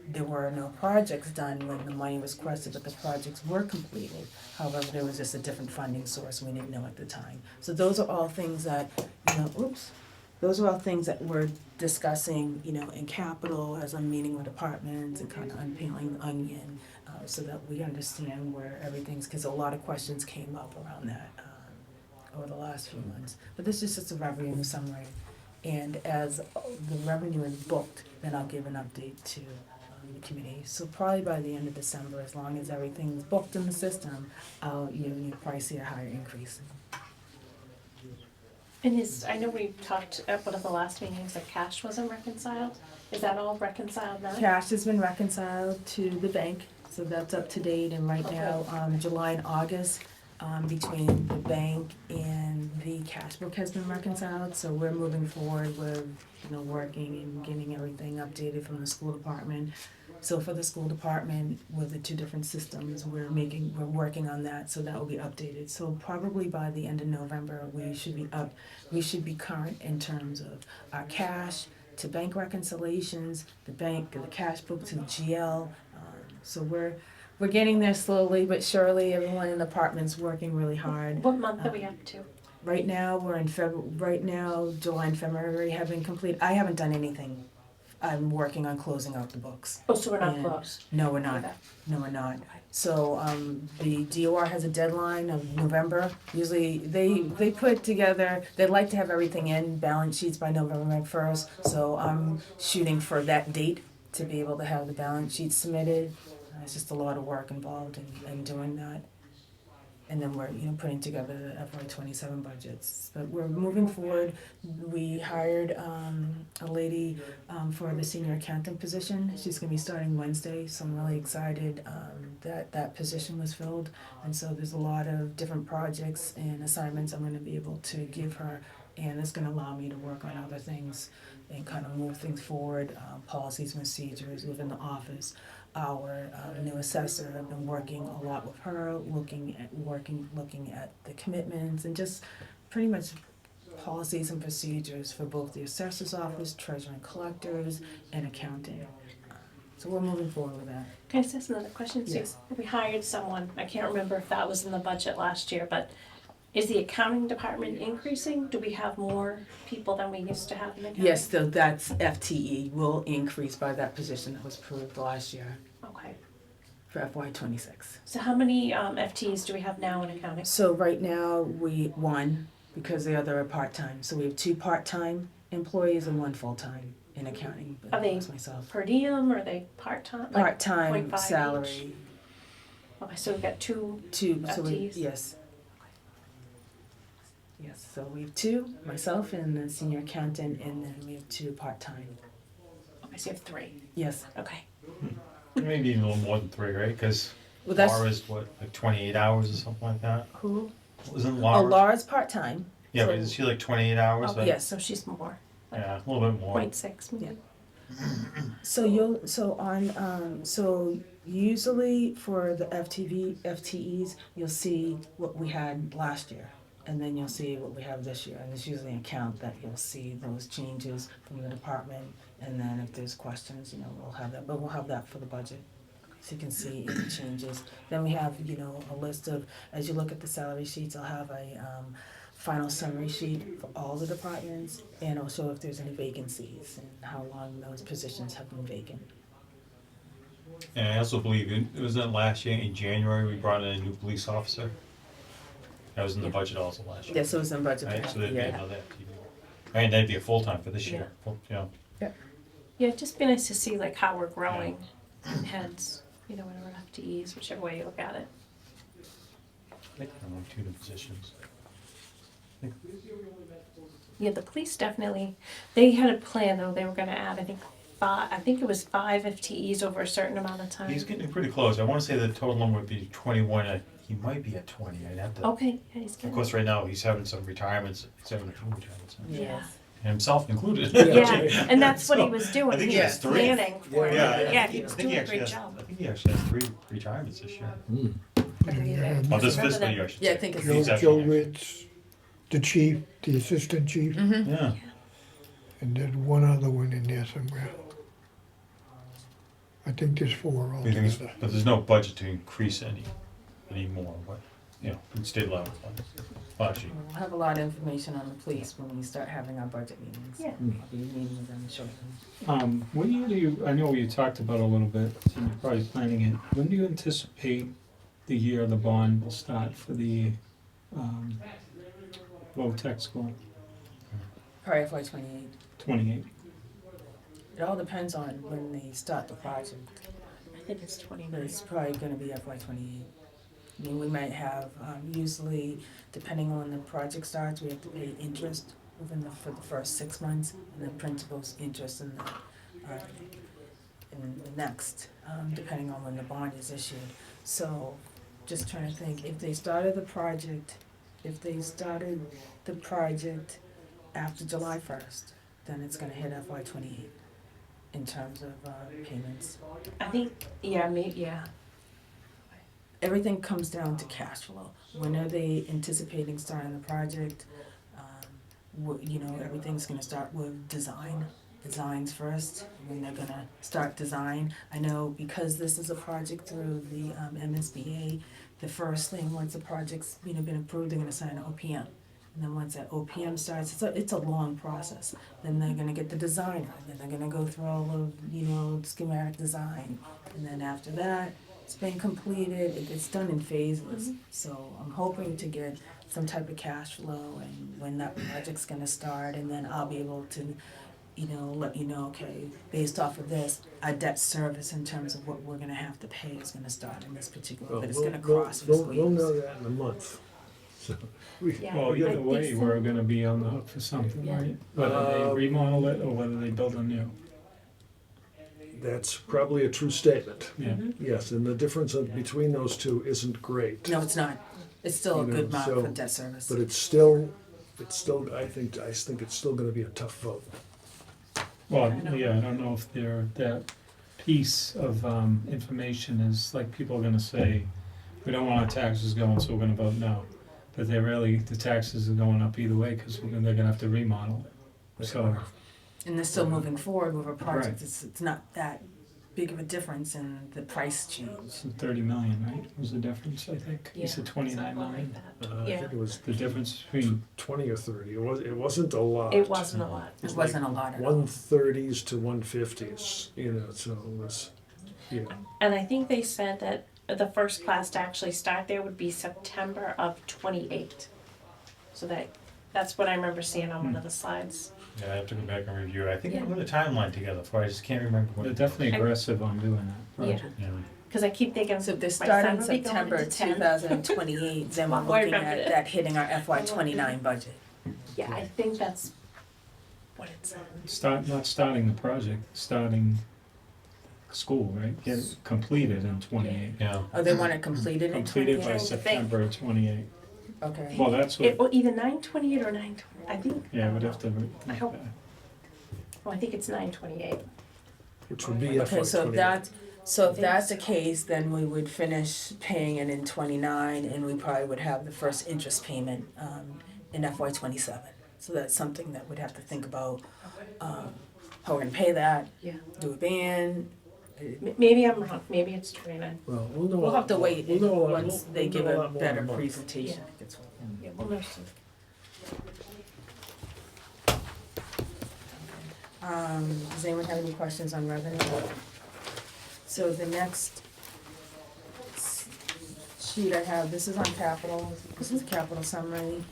there were no projects done when the money was requested, but the projects were completed. However, there was just a different funding source we didn't know at the time. So those are all things that, those are all things that we're discussing, in capital as I'm meeting with departments and kind of unpeeling the onion, so that we understand where everything's, because a lot of questions came up around that over the last few months. But this is just a revenue summary, and as the revenue is booked, then I'll give an update to the committee. So probably by the end of December, as long as everything's booked in the system, you'll probably see a higher increase. And I know we talked at one of the last meetings that cash wasn't reconciled. Is that all reconciled now? Cash has been reconciled to the bank, so that's up to date, and right now, July and August, between the bank and the cash book has been reconciled, so we're moving forward with, working and getting everything updated from the school department. So for the school department, with the 2 different systems, we're working on that, so that will be updated. So probably by the end of November, we should be current in terms of our cash to bank reconciliations, the cash book to GL. So we're getting there slowly but surely. Everyone in the department's working really hard. What month are we up to? Right now, we're in right now, July and February have been complete. I haven't done anything. I'm working on closing out the books. Oh, so we're not And- close. No, we're not. Okay. No, we're not. So, the DOR has a deadline of November. Usually, they put together, they'd like to have everything in, balance sheets by November 1st. So I'm shooting for that date to be able to have the balance sheets submitted. It's just a lot of work involved in doing that. and then we're, putting together the FY '27 budgets. But we're moving forward. We hired a lady for the senior accountant position. She's gonna be starting Wednesday, so I'm really excited that that position was filled. And so there's a lot of different projects and assignments I'm gonna be able to give her, and it's gonna allow me to work on other things and kind of move things forward, policies and procedures within the office. Our new assessor, I've been working a lot with her, looking at the commitments and just pretty much policies and procedures for both the assessor's office, treasurer and collectors, and accounting. So we're moving forward with that. Can I ask another question? So Yes. we hired someone, I can't remember if that was in the budget last year, but is the accounting department increasing? Do we have more people than we used to have in accounting? Yes, so that's FTE will increase by that position that was approved last year Okay. for FY '26. So how many FTEs do we have now in accounting? So right now, one, because the other are part-time. So we have 2 part-time employees and 1 full-time in accounting. But Are they that's myself. Per diem, or are they part-time? Like Part-time 0.5 each? salary, Okay, so we've got 2, 2, so we, FTEs? yes. Yes, so we have 2, myself and the senior accountant, and then we have 2 part-time. okay, so you have 3. Yes. Okay. Maybe even a little more than 3, right? Because Well, that's, Laura's what, like 28 hours or something like that? who? Isn't Oh, Laura? Laura's part-time. Yeah, but so- is she like 28 hours? Oh, Like- yes. So she's more, Yeah, a little bit more. 0.6 maybe. So usually for the FTEs, you'll see what we had last year. And then you'll see what we have this year, and it's usually an account that you'll see those changes from the department, and then if there's questions, we'll have that, but we'll have that for the budget. So you can see any changes. Then we have, a list of, as you look at the salary sheets, I'll have a final summary sheet for all the departments, and also if there's any vacancies and how long those positions have been vacant. And I also believe, it was that last year in January, we brought in a new police officer. That was in the Yeah. budget also last year. Yeah, so it's in budget for Right, half so the there'd be year. another FTE. And that'd be a full-time for this year, Yeah, it'd just be nice to see like how we're growing in heads, whatever FTEs, whichever way you look at it. I think there were 2 new positions. Yeah, the police definitely, they had a plan though, they were gonna add, I think it was 5 FTEs over a certain amount of time. He's getting pretty close. I wanna say the total number would be 21. He might be at 20. I'd have to. Okay, yeah, he's Of getting. course, right now, he's having some retirements, he's having a few retirements, Yeah. himself included. Yeah, and that's what he was doing, I think he he was has 3. planning for it, Yeah, yeah, he I was think doing a actually great has- job. I think he actually has 3 retirements this year. Well, this Remember fiscal that. year, I should Yeah, I say. think it's- He's Joe actually- Ritz, the chief, the assistant chief, Yeah. and there's one other one in there somewhere. I think there's 4 The thing is, altogether. but there's no budget to increase any more, but, in state level funds. Well, actually, We'll have a lot of information on the police when we start having our budget meetings. Yeah. I'll be meeting with them shortly. When do you, I know you talked about it a little bit, and you're probably planning it, when do you anticipate the year the bond will start for the, low tech school, Probably FY '28. 28? It all depends on when they start the project, I think it's but 29. it's probably gonna be FY '28. I mean, we might have, usually, depending on when the project starts, we have to pay interest for the first 6 months, and then principal's interest in the next, depending on when the bond is issued. So, just trying to think, if they started the project after July 1st, then it's gonna hit FY '28 in terms of payments. I think, yeah. Everything comes down to cash flow. When are they anticipating starting the project? Everything's gonna start with designs first, when they're gonna start design. I know because this is a project through the MSBA, the first thing, once the project's been approved, they're gonna sign an OPM. And then once that OPM starts, it's a long process. Then they're gonna get the designer, then they're gonna go through all of, schematic design. And then after that, it's been completed, it's done in phases. So I'm hoping to get some type of cash flow and when that project's gonna start, and then I'll be able to, let you know, okay, based off of this, our debt service in terms of what we're gonna have to pay is gonna start in this particular, Well, but it's we'll- gonna we'll- cross we'll- fiscal We'll know years. that in a month. So, we- Yeah. Well, I either think way, so. we're gonna be on the hook for something, Yeah. right? Whether they remodel it or whether they build a new. That's probably a true statement. Yeah. Yes, and the difference between those two isn't great. No, it's not. It's still a You know, good mark so- for debt service. But it's still, I think it's still gonna be a tough vote. Well, yeah, I don't know if that piece of information is, like, people are gonna say, we don't want our taxes going, so we're gonna vote no. But the taxes are going up either way, cause they're gonna have to remodel it. So, And they're still moving forward with a project. Right. It's not that big of a difference in the price change. it's 30 million, right, was the difference, I think? You Yeah, said 29 something like million? that. I Yeah. think it was The difference between, 20 or 30. It wasn't a lot. It wasn't a lot. It wasn't a lot at all. 130s to 150s, so it was, yeah. And I think they said that the first class to actually start there would be September of 28. So that's what I remember seeing on one of the slides. Yeah, I have to go back and review it. I think Yeah. I put a timeline together for it. I just can't remember what. they're definitely aggressive on doing that Yeah. project. Yeah. Because I keep thinking, So if they're my son starting would be going September into 10. 2028, then we're Well, I looking remember at it. that hitting our FY '29 budget. Yeah, I think that's what it said. Not starting the project, starting school, right? Get it completed in 28. Yeah. Oh, they want it completed in Completed by 28? September of 28. Okay. Well, that's what, Or either 9/28 or 9/20. I think. yeah, we'd have to. I hope- Oh, I think it's 9/28. Which would be FY Okay, so if 28. if that's the case, then we would finish paying it in '29, and we probably would have the first interest payment in FY '27. So that's something that we'd have to think about, how we're gonna pay that, Yeah. do a ban. Maybe I'm wrong. Maybe it's 29. Well, we'll know. We'll have to wait We'll know a lot- once we'll- they we'll give know a lot more in better month. presentation. Yeah, we'll know soon. Does anyone have any questions on revenue? So the next sheet I have, this is on capital, this is capital summary,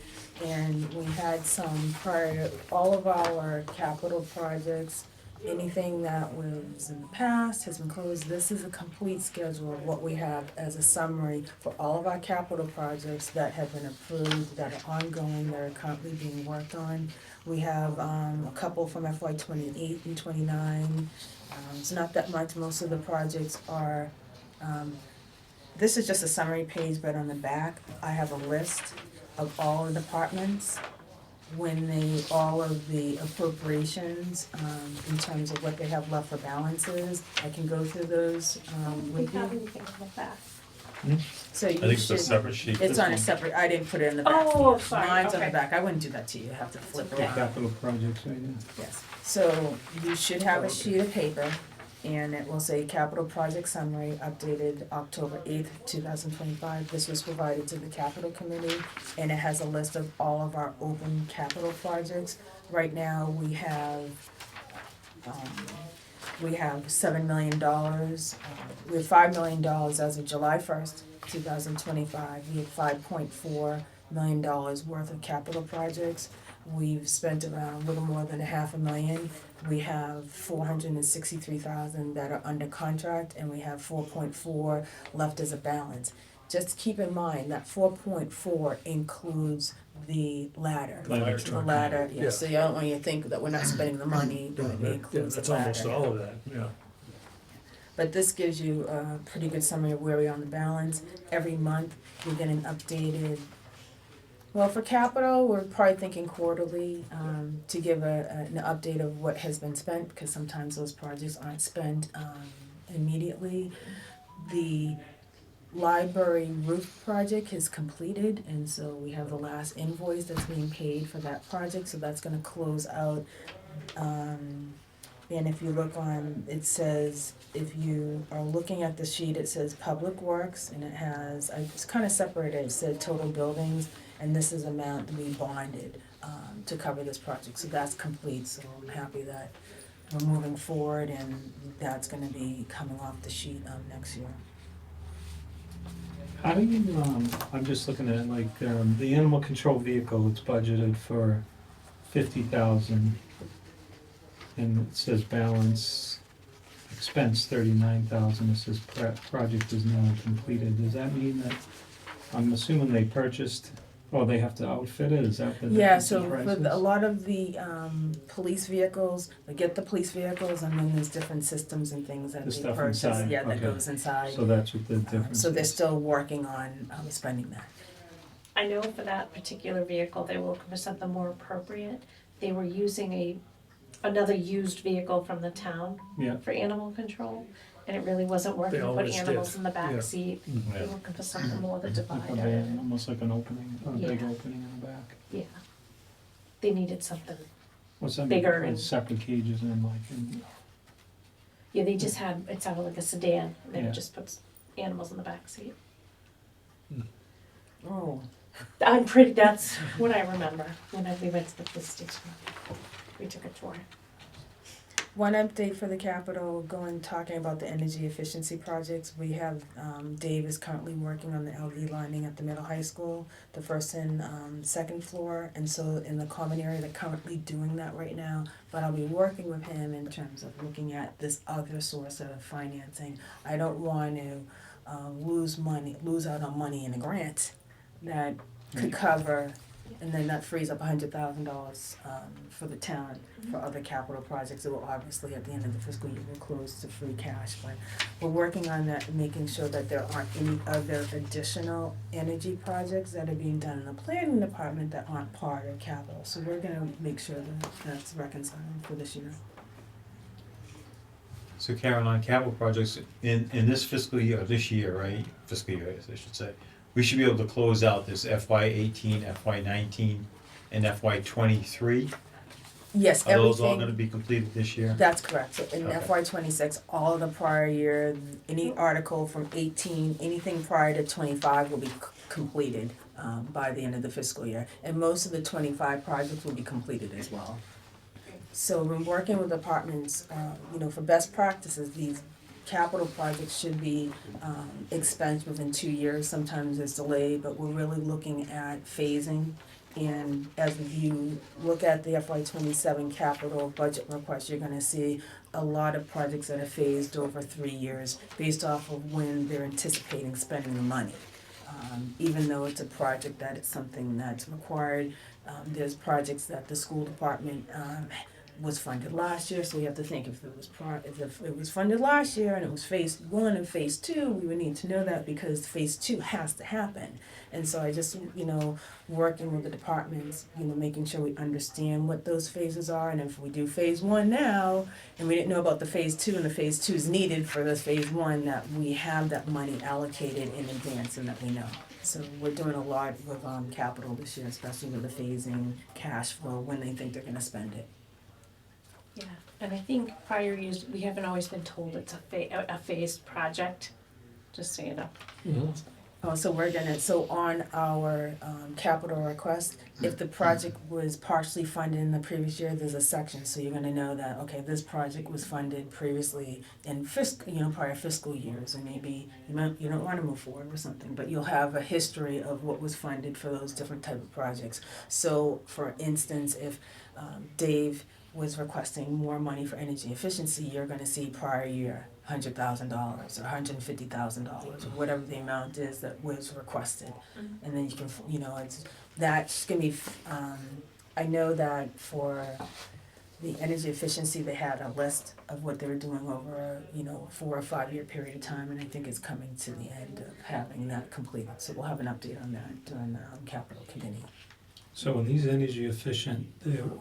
and we had some prior, all of our capital projects, anything that was in the past has been closed. This is a complete schedule of what we have as a summary for all of our capital projects that have been approved, that are ongoing, that are currently being worked on. We have a couple from FY '28 and '29. It's not that much. Most of the projects are, this is just a summary page, but on the back, I have a list of all the departments all of the appropriations, in terms of what they have left for balances. I can go through those, We with have you. anything like that. So I you think it's a should, separate sheet. it's on a separate, I didn't put it in the back. Oh, for you. sorry, Mine's on the okay. back. I wouldn't do that to you. You have to flip okay. around. Capital projects right now. Yes, so you should have a sheet of paper, and it will say capital project summary updated October 8th, 2025. This was provided to the capital committee, and it has a list of all of our open capital projects. Right now, we have $7 million, we have $5 million as of July 1st, 2025. We have $5.4 million worth of capital projects. We've spent around a little more than $500,000. We have $463,000 that are under contract, and we have 4.4 left as a balance. Just keep in mind that 4.4 includes the ladder. Ladder The truck. ladder, Yeah. yes, so you don't want you to think that we're not spending the money, but it Yeah, includes the that's ladder. almost all of that, yeah. But this gives you a pretty good summary of where we are on the balance. Every month, we get an updated, well, for capital, we're probably thinking quarterly, to give an update of what has been spent, because sometimes those projects aren't spent, immediately. The library roof project is completed, and so we have the last invoice that's being paid for that project, so that's gonna close out. And if you look on, it says, if you are looking at the sheet, it says Public Works, and it has, it's kind of separated, it said total buildings, and this is amount to be bonded, to cover this project, so that's complete, so I'm happy that we're moving forward, and that's gonna be coming off the sheet, next year. How do you, I'm just looking at like, the animal control vehicle, it's budgeted for 50,000. and it says balance expense 39,000, it says project is now completed, does that mean that, I'm assuming they purchased, oh, they have to outfit it, is that the Yeah, difference so in for prices? a lot of the police vehicles, they get the police vehicles and then there's different systems and things that The they stuff purchase, inside, yeah, that okay. goes inside. So that's what the difference So they're is. still working on spending that. I know for that particular vehicle, they were looking for something more appropriate. They were using another used vehicle from the town Yeah, for animal control, and it really wasn't working They to put always animals did, in the yeah. back seat. They were looking for something more the like a divider. van, almost like an opening, a big Yeah. opening in the back. Yeah. They needed something. What's that mean, Bigger like and- separate cages and like, and, Yeah, they just had, it sounded like a sedan, and then Yeah. it just puts animals in the back seat. Oh. That's what I remember when we went to the police station. We took a tour. One update for the Capitol, talking about the energy efficiency projects, we have, Dave is currently working on the LV lining at the middle high school, the first and, second floor, and so in the common area, they're currently doing that right now, but I'll be working with him in terms of looking at this other source of financing. I don't want to, lose out on money in a grant that could cover, and then that frees up $100,000 for the town for other capital projects. It will obviously, at the end of the fiscal year, will close to free cash, but we're working on that and making sure that there aren't any other additional energy projects that are being done in the planning department that aren't part of capital. So we're gonna make sure that that's reconciled for this year. So Karen, on capital projects, in this fiscal year, this year, right, fiscal year, I should say, we should be able to close out this FY 18, FY 19, and FY 23? Yes, Are those all everything. gonna be completed this year? That's correct. So in Okay. FY 26, all of the prior year, any article from 18, anything prior to 25 will be completed by the end of the fiscal year. And most of the 25 projects will be completed as well. So when working with departments, for best practices, these capital projects should be expensed within 2 years. Sometimes it's delayed, but we're really looking at phasing. And as you look at the FY 27 capital budget request, you're gonna see a lot of projects that are phased over 3 years based off of when they're anticipating spending the money. Even though it's a project that it's something that's required, there's projects that the school department was funded last year, so we have to think if it was funded last year and it was phase 1 and phase 2, we would need to know that because phase 2 has to happen. And so I just, working with the departments, making sure we understand what those phases are, and if we do phase 1 now, and we didn't know about the phase 2 and the phase 2 is needed for this phase 1, that we have that money allocated in advance and that we know. So we're doing a lot with capital this year, especially with the phasing, cash flow, when they think they're gonna spend it. Yeah, and I think prior years, we haven't always been told it's a phased project, just so you know. Oh, so on our capital request, if the project was partially funded in the previous year, there's a section, so you're gonna know that, okay, this project was funded previously in prior fiscal years, and maybe you don't wanna move forward with something, but you'll have a history of what was funded for those different type of projects. So, for instance, if Dave was requesting more money for energy efficiency, you're gonna see prior year $100,000 or $150,000 or whatever the amount is that was requested. And then you can, that's gonna be, I know that for the energy efficiency, they had a list of what they were doing over, 4 or 5 year period of time, and I think it's coming to the end of having that completed. So we'll have an update on that during the capital committee. so when these energy efficient,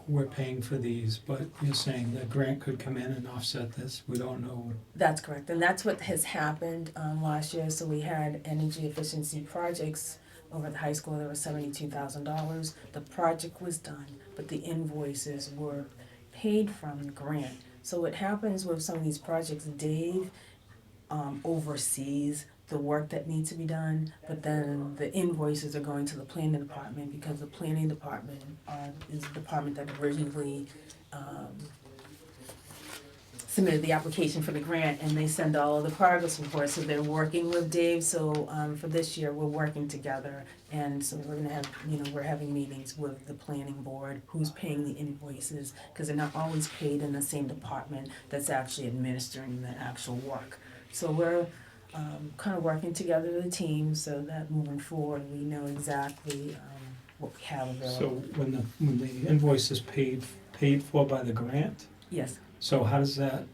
we're paying for these, but you're saying the grant could come in and offset this, we don't know. That's correct, and that's what has happened last year. So we had energy efficiency projects over at the high school. There was $72,000. The project was done, but the invoices were paid from the grant. So what happens with some of these projects, Dave oversees the work that needs to be done, but then the invoices are going to the planning department because the planning department is the department that originally submitted the application for the grant, and they send all of the progress reports, so they're working with Dave, so, for this year, we're working together. And so we're gonna have, we're having meetings with the planning board, who's paying the invoices, cause they're not always paid in the same department that's actually administering the actual work. So we're, kind of working together as a team, so that moving forward, we know exactly, what we have So available. when the invoice is paid for by the grant, Yes, so how is that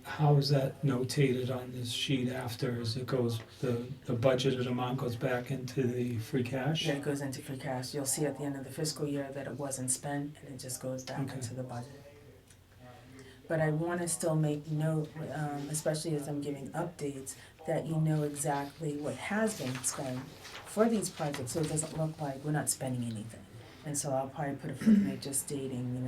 notated on this sheet after, as it goes, the budgeted amount goes back into the free cash? yeah, it goes into free cash. You'll see at the end of the fiscal year that it wasn't spent, and it just goes back Okay. into the budget. But I wanna still make note, especially as I'm giving updates, that you know exactly what has been spent for these projects, so it doesn't look like we're not spending anything. And so I'll probably put a footnote just stating,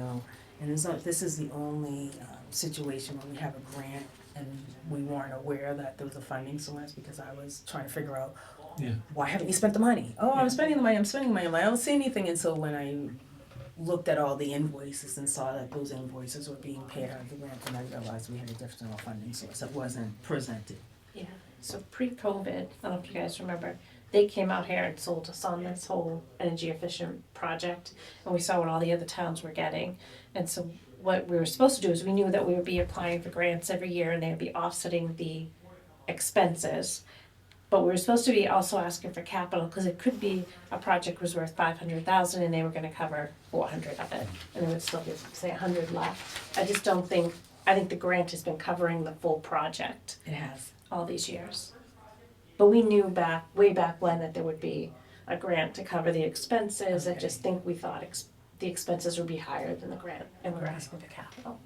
and this is the only, situation where we have a grant and we weren't aware that there was a funding source, because I was trying to figure out, Yeah. why haven't you spent the money? Oh, I'm spending the money, I'm like, I don't see anything, and so when I looked at all the invoices and saw that those invoices were being paid out of the grant, and I realized we had a additional funding source that wasn't presented. Yeah, so pre-COVID, I don't know if you guys remember, they came out here and sold us on this whole energy efficient project, and we saw what all the other towns were getting. And so what we were supposed to do is we knew that we would be applying for grants every year and they would be offsetting the expenses. But we were supposed to be also asking for capital, because it could be a project was worth 500,000 and they were gonna cover 400 of it, and there would still be, say, 100 left. I think the grant has been covering the full project It has. all these years. But we knew way back when that there would be a grant to cover the expenses. I Okay. just think we thought the expenses would be higher than the grant, and we were asking for capital.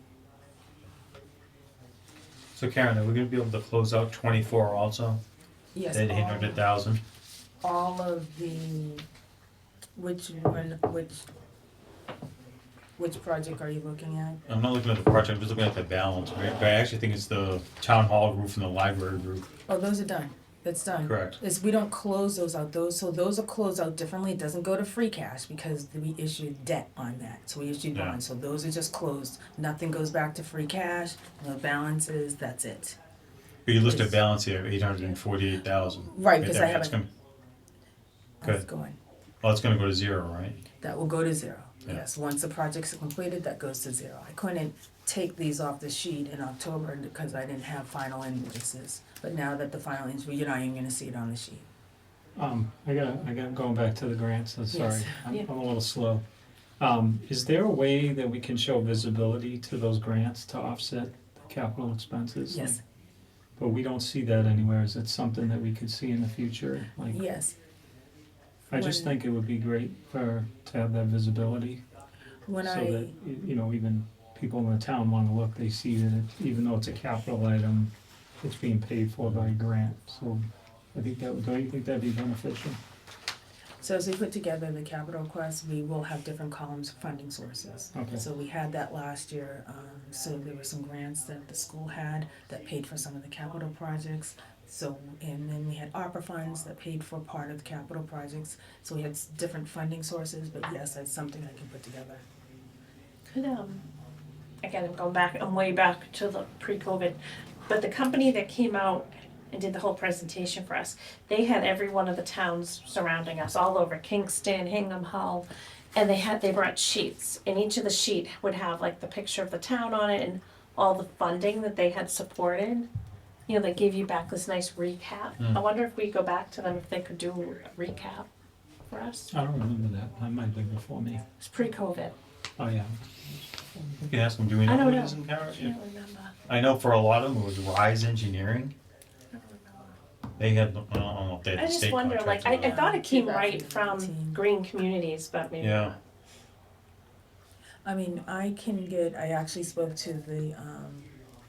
So Karen, are we gonna be able to close out 24 also? Yes, That 800,000? all of the, which project are you looking at? I'm not looking at the project, I'm just looking at the balance, right? But I actually think it's the town hall roof and the library roof. Oh, those are done, that's done. Correct. We don't close those out, those are closed out differently, it doesn't go to free cash, because we issued debt on that, so we issued Yeah. bonds, so those are just closed. Nothing goes back to free cash, no balances, that's it. But you listed Yes. balance here of 848,000. Right, because I That's haven't, that's Good. going. Well, it's gonna go to zero, right? That will go to zero, Yeah. yes, once the project's completed, that goes to zero. I couldn't take these off the sheet in October because I didn't have final invoices, but now that the final invoice, you're not even gonna see it on the sheet. I got going back to the grants, I'm sorry, Yes. I'm Yeah. a little slow. Is there a way that we can show visibility to those grants to offset the capital expenses? Yes, But we don't see that anywhere, is it something that we could see in the future? Like, yes. I just When- think it would be great to have that visibility, When so I, that, even people in the town wanna look, they see that even though it's a capital item, it's being paid for by a grant, so I think don't you think that'd be beneficial? so as we put together the capital request, we will have different columns of funding sources. Okay. So we had that last year, so there were some grants that the school had that paid for some of the capital projects. So, and then we had ARPA funds that paid for part of the capital projects, so we had different funding sources, but yes, that's something I can put together. Could, again, I'm way back to the pre-COVID, but the company that came out and did the whole presentation for us, they had every one of the towns surrounding us, all over Kingston, Hingham, Hull, and they brought sheets, and each of the sheet would have like the picture of the town on it and all the funding that they had supported. They gave you back this nice recap. Mm. I wonder if we go back to them, if they could do a recap for us. I don't remember that, that might have been before me. It's pre-COVID. Oh, yeah. You can ask them, do we I know don't what it know. is in Carver? I can't remember. I know for a lot of them, it was Rise Engineering. I don't remember. They had, I don't know if they had I the just state wonder, contract. like, I thought it came right 2019. from Green Communities, but maybe. Yeah, I mean, I actually spoke to the,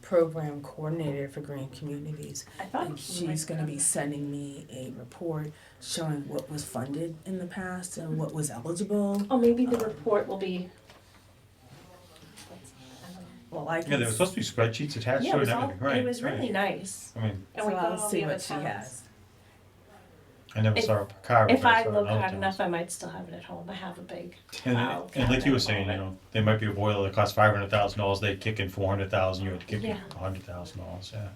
program coordinator for Green Communities. I thought And it came right she's gonna be from- sending me a report showing what was funded in the past and what was eligible. Oh, maybe the report will be. Well, I yeah, can, there was supposed to be spreadsheets attached Yeah, to it it was and all, everything, right? it was really right. nice. I mean, And so we got I'll all see the other what she towns. has. I never If- saw a Carver. If but I saw it look in other hard towns. enough, I might still have it at home. I have a big And, file and like you were cabinet saying, full you of it. know, there might be a boiler that costs $500,000. They kick in $400,000. You had to kick in Yeah. $100,000. Yeah.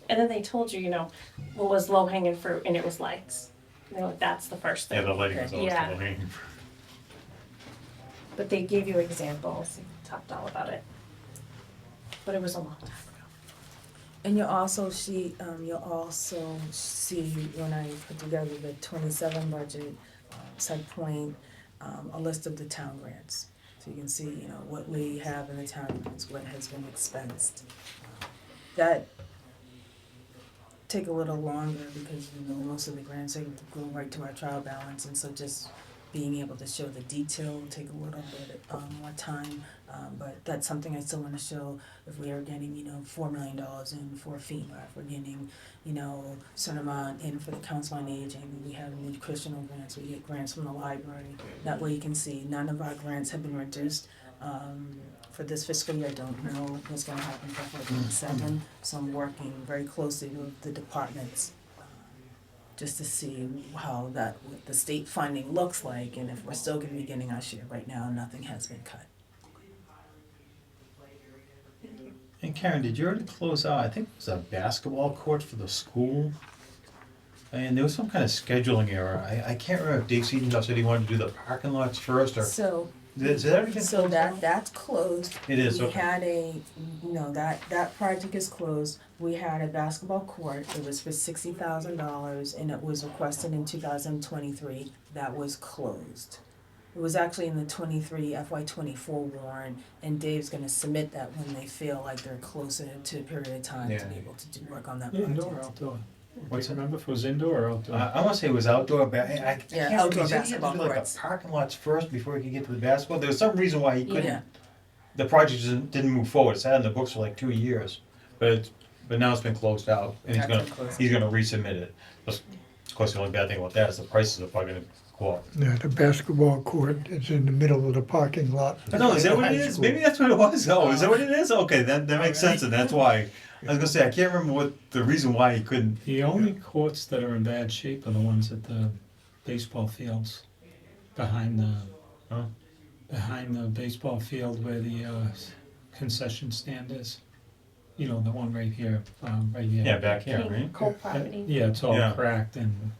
And then they told you, you know, what was low hanging fruit, and it was lights. You know, that's the first thing. Yeah, the lighting was always Yeah. the hanging. But they gave you examples, and talked all about it. But it was a long time ago. And you'll also see when I put together the 27 budget, side point, a list of the town grants. So you can see, you know, what we have in the town grants, what has been expensed. That take a little longer because, you know, most of the grants they go right to our trial balance, and so just being able to show the detail will take a little bit more time. But that's something I still want to show. If we are getting, you know, $4 million in for FEMA, if we're getting, you know, certain amount in for the Council on Aging, we have nutritional grants, we get grants from the library. That way you can see none of our grants have been reduced. For this fiscal year, I don't know what's gonna happen for FY27, so I'm working very closely with the departments just to see how that, what the state funding looks like, and if we're still gonna be getting our share. Right now, nothing has been cut. And Karen, did you already close out? I think it was a basketball court for the school. And there was some kind of scheduling error. I can't remember if Dave Seaton said he wanted to do the parking lots first, or So, is that everything? so that's closed. It is, We okay. had that project is closed. We had a basketball court, it was for $60,000, and it was requested in 2023, that was closed. It was actually in the FY24 warrant, and Dave's gonna submit that when they feel like they're closer to a period of time to Yeah. be able to do work on that project. Indoor or outdoor? What's Do you remember if it was indoor or outdoor? I want to say it was outdoor, but I can't Yeah, remember. outdoor He said he had basketball to do like courts. the parking lots first before he could get to the basketball. There was some reason why he couldn't. Yeah. The project didn't move forward. It sat in the books for like 2 years, but now it's been closed out, and That's been closed. he's gonna resubmit it. Of course, the only bad thing about that is the prices are probably gonna go up. Yeah, the basketball court is in the middle of the parking lot. No, is that what High it is? school. Maybe that's what it was. Oh, is that what it is? Okay, that makes sense, and that's why. I was gonna say I can't remember what the reason why he couldn't. The only courts that are in bad shape are the ones at the baseball fields, behind the, Huh? behind the baseball field where the concession stand is. You know, the one right here, right here. Yeah, back here, King right? Cole property. Yeah, it's all Yeah. cracked and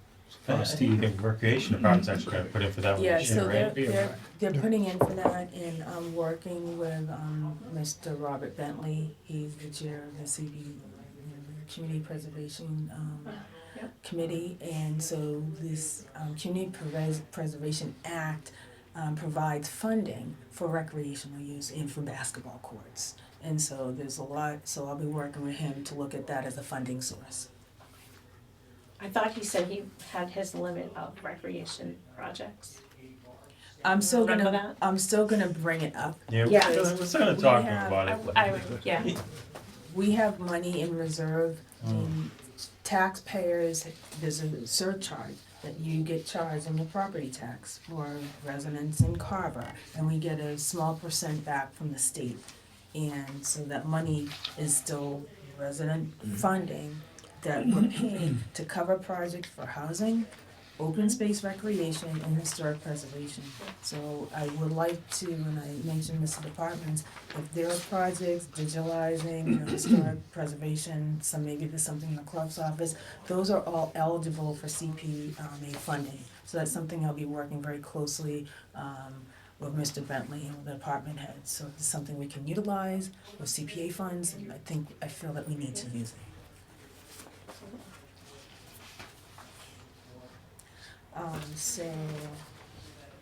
I frosty. think the recreation department's actually gonna put in for that one Yeah, this so year, they're, right? they're putting in for that, and I'm working with, Mr. Robert Bentley, he's the chair of the Community Preservation, Yep. Committee, and so this, Community Preservation Act, provides funding for recreational use and for basketball courts. And so there's a lot, so I'll be working with him to look at that as a funding source. I thought he said he had his limit of recreation projects. I'm still Remember gonna, that? I'm still gonna bring it up. Yeah, Yeah. we're still gonna We talk to him have- about it. Yeah. We have money in reserve, and taxpayers, there's a surcharge that you get charged in your property tax for residents in Carver, and we get a small percent back from the state. And so that money is still resident funding that we're paying to cover projects for housing, open space recreation, and historic preservation. So I would like to, and I mentioned this to departments, if there are projects digitalizing, you know, historic preservation, maybe there's something in the clerk's office, those are all eligible for CPA funding. So that's something I'll be working very closely with Mr. Bentley and with the department heads. So if it's something we can utilize with CPA funds, and I feel that we need to use it. So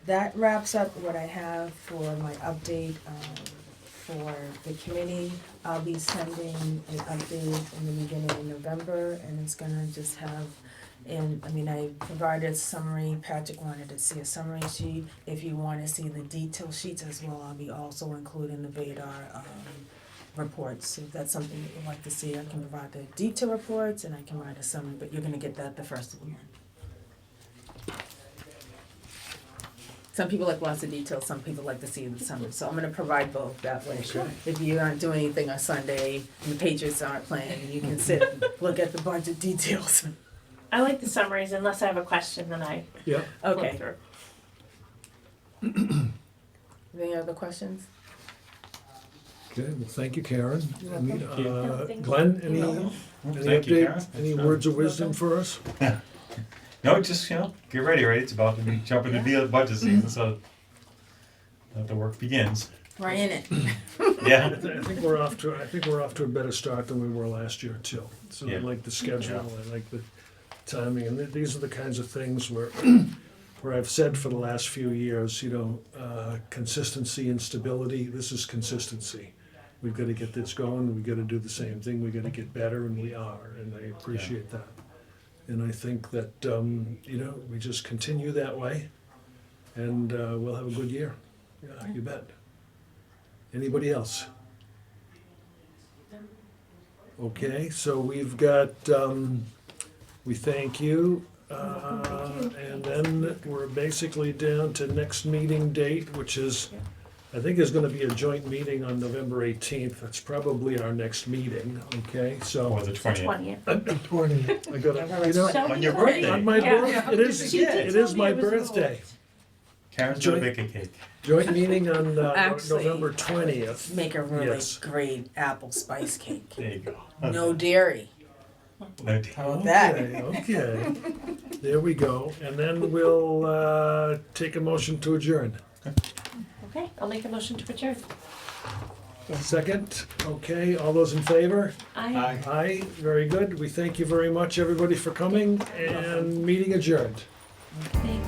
that wraps up what I have for my update for the committee. I'll be sending an update in the beginning of November, and it's gonna just have, I provided a summary. Patrick wanted to see a summary sheet. If you wanna see the detail sheets as well, I'll be also including the VADAR reports. So if that's something that you'd like to see, I can provide the detail reports and I can write a summary, but you're gonna get that the first of the month. Some people like lots of details, some people like to see the summary, so I'm gonna provide both that way. Sure. If you aren't doing anything on Sunday and the Patriots aren't playing, you can sit and look at the budget details. I like the summaries, unless I have a question, then I Yeah, flip Okay, through. any other questions? okay, well, thank you, Karen. You're Any, welcome. No, thank you. Glenn, any, You're welcome. any Thank you, Karen. update, any words of wisdom for us? No, just, get ready, right? It's about to be jumping to be a budget season, so let the work begins. We're in it. Yeah. I think we're off to a better start than we were last year too. So I Yeah. like the schedule, I like the timing, and these are the kinds of things where, where I've said for the last few years, consistency and stability, this is consistency. We've gotta get this going, we've gotta do the same thing, we gotta get better, and we are, and I appreciate that. And I think that, we just continue that way, and we'll have a good year. Yeah, you bet. Anybody else? Okay, so we've got, we thank you, and then we're basically down to next meeting date, which is, I think is gonna be a joint meeting on November 18th. That's probably our next meeting, okay? Or So, the 20th. 20th. 20. I gotta, So On your pretty. birthday. on my Yeah. birthday, it is my birthday. Karen's gonna bake a cake. Joint meeting on Actually, November 20th. Make a really Yes. great apple spice cake. There you go. No dairy. No How about that? Okay, there we go. And then we'll take a motion to adjourn. Okay, I'll make a motion to adjourn. Second, okay, all those in favor? Aye. Aye, very good. We thank you very much, everybody, for coming, and meeting adjourned. Thank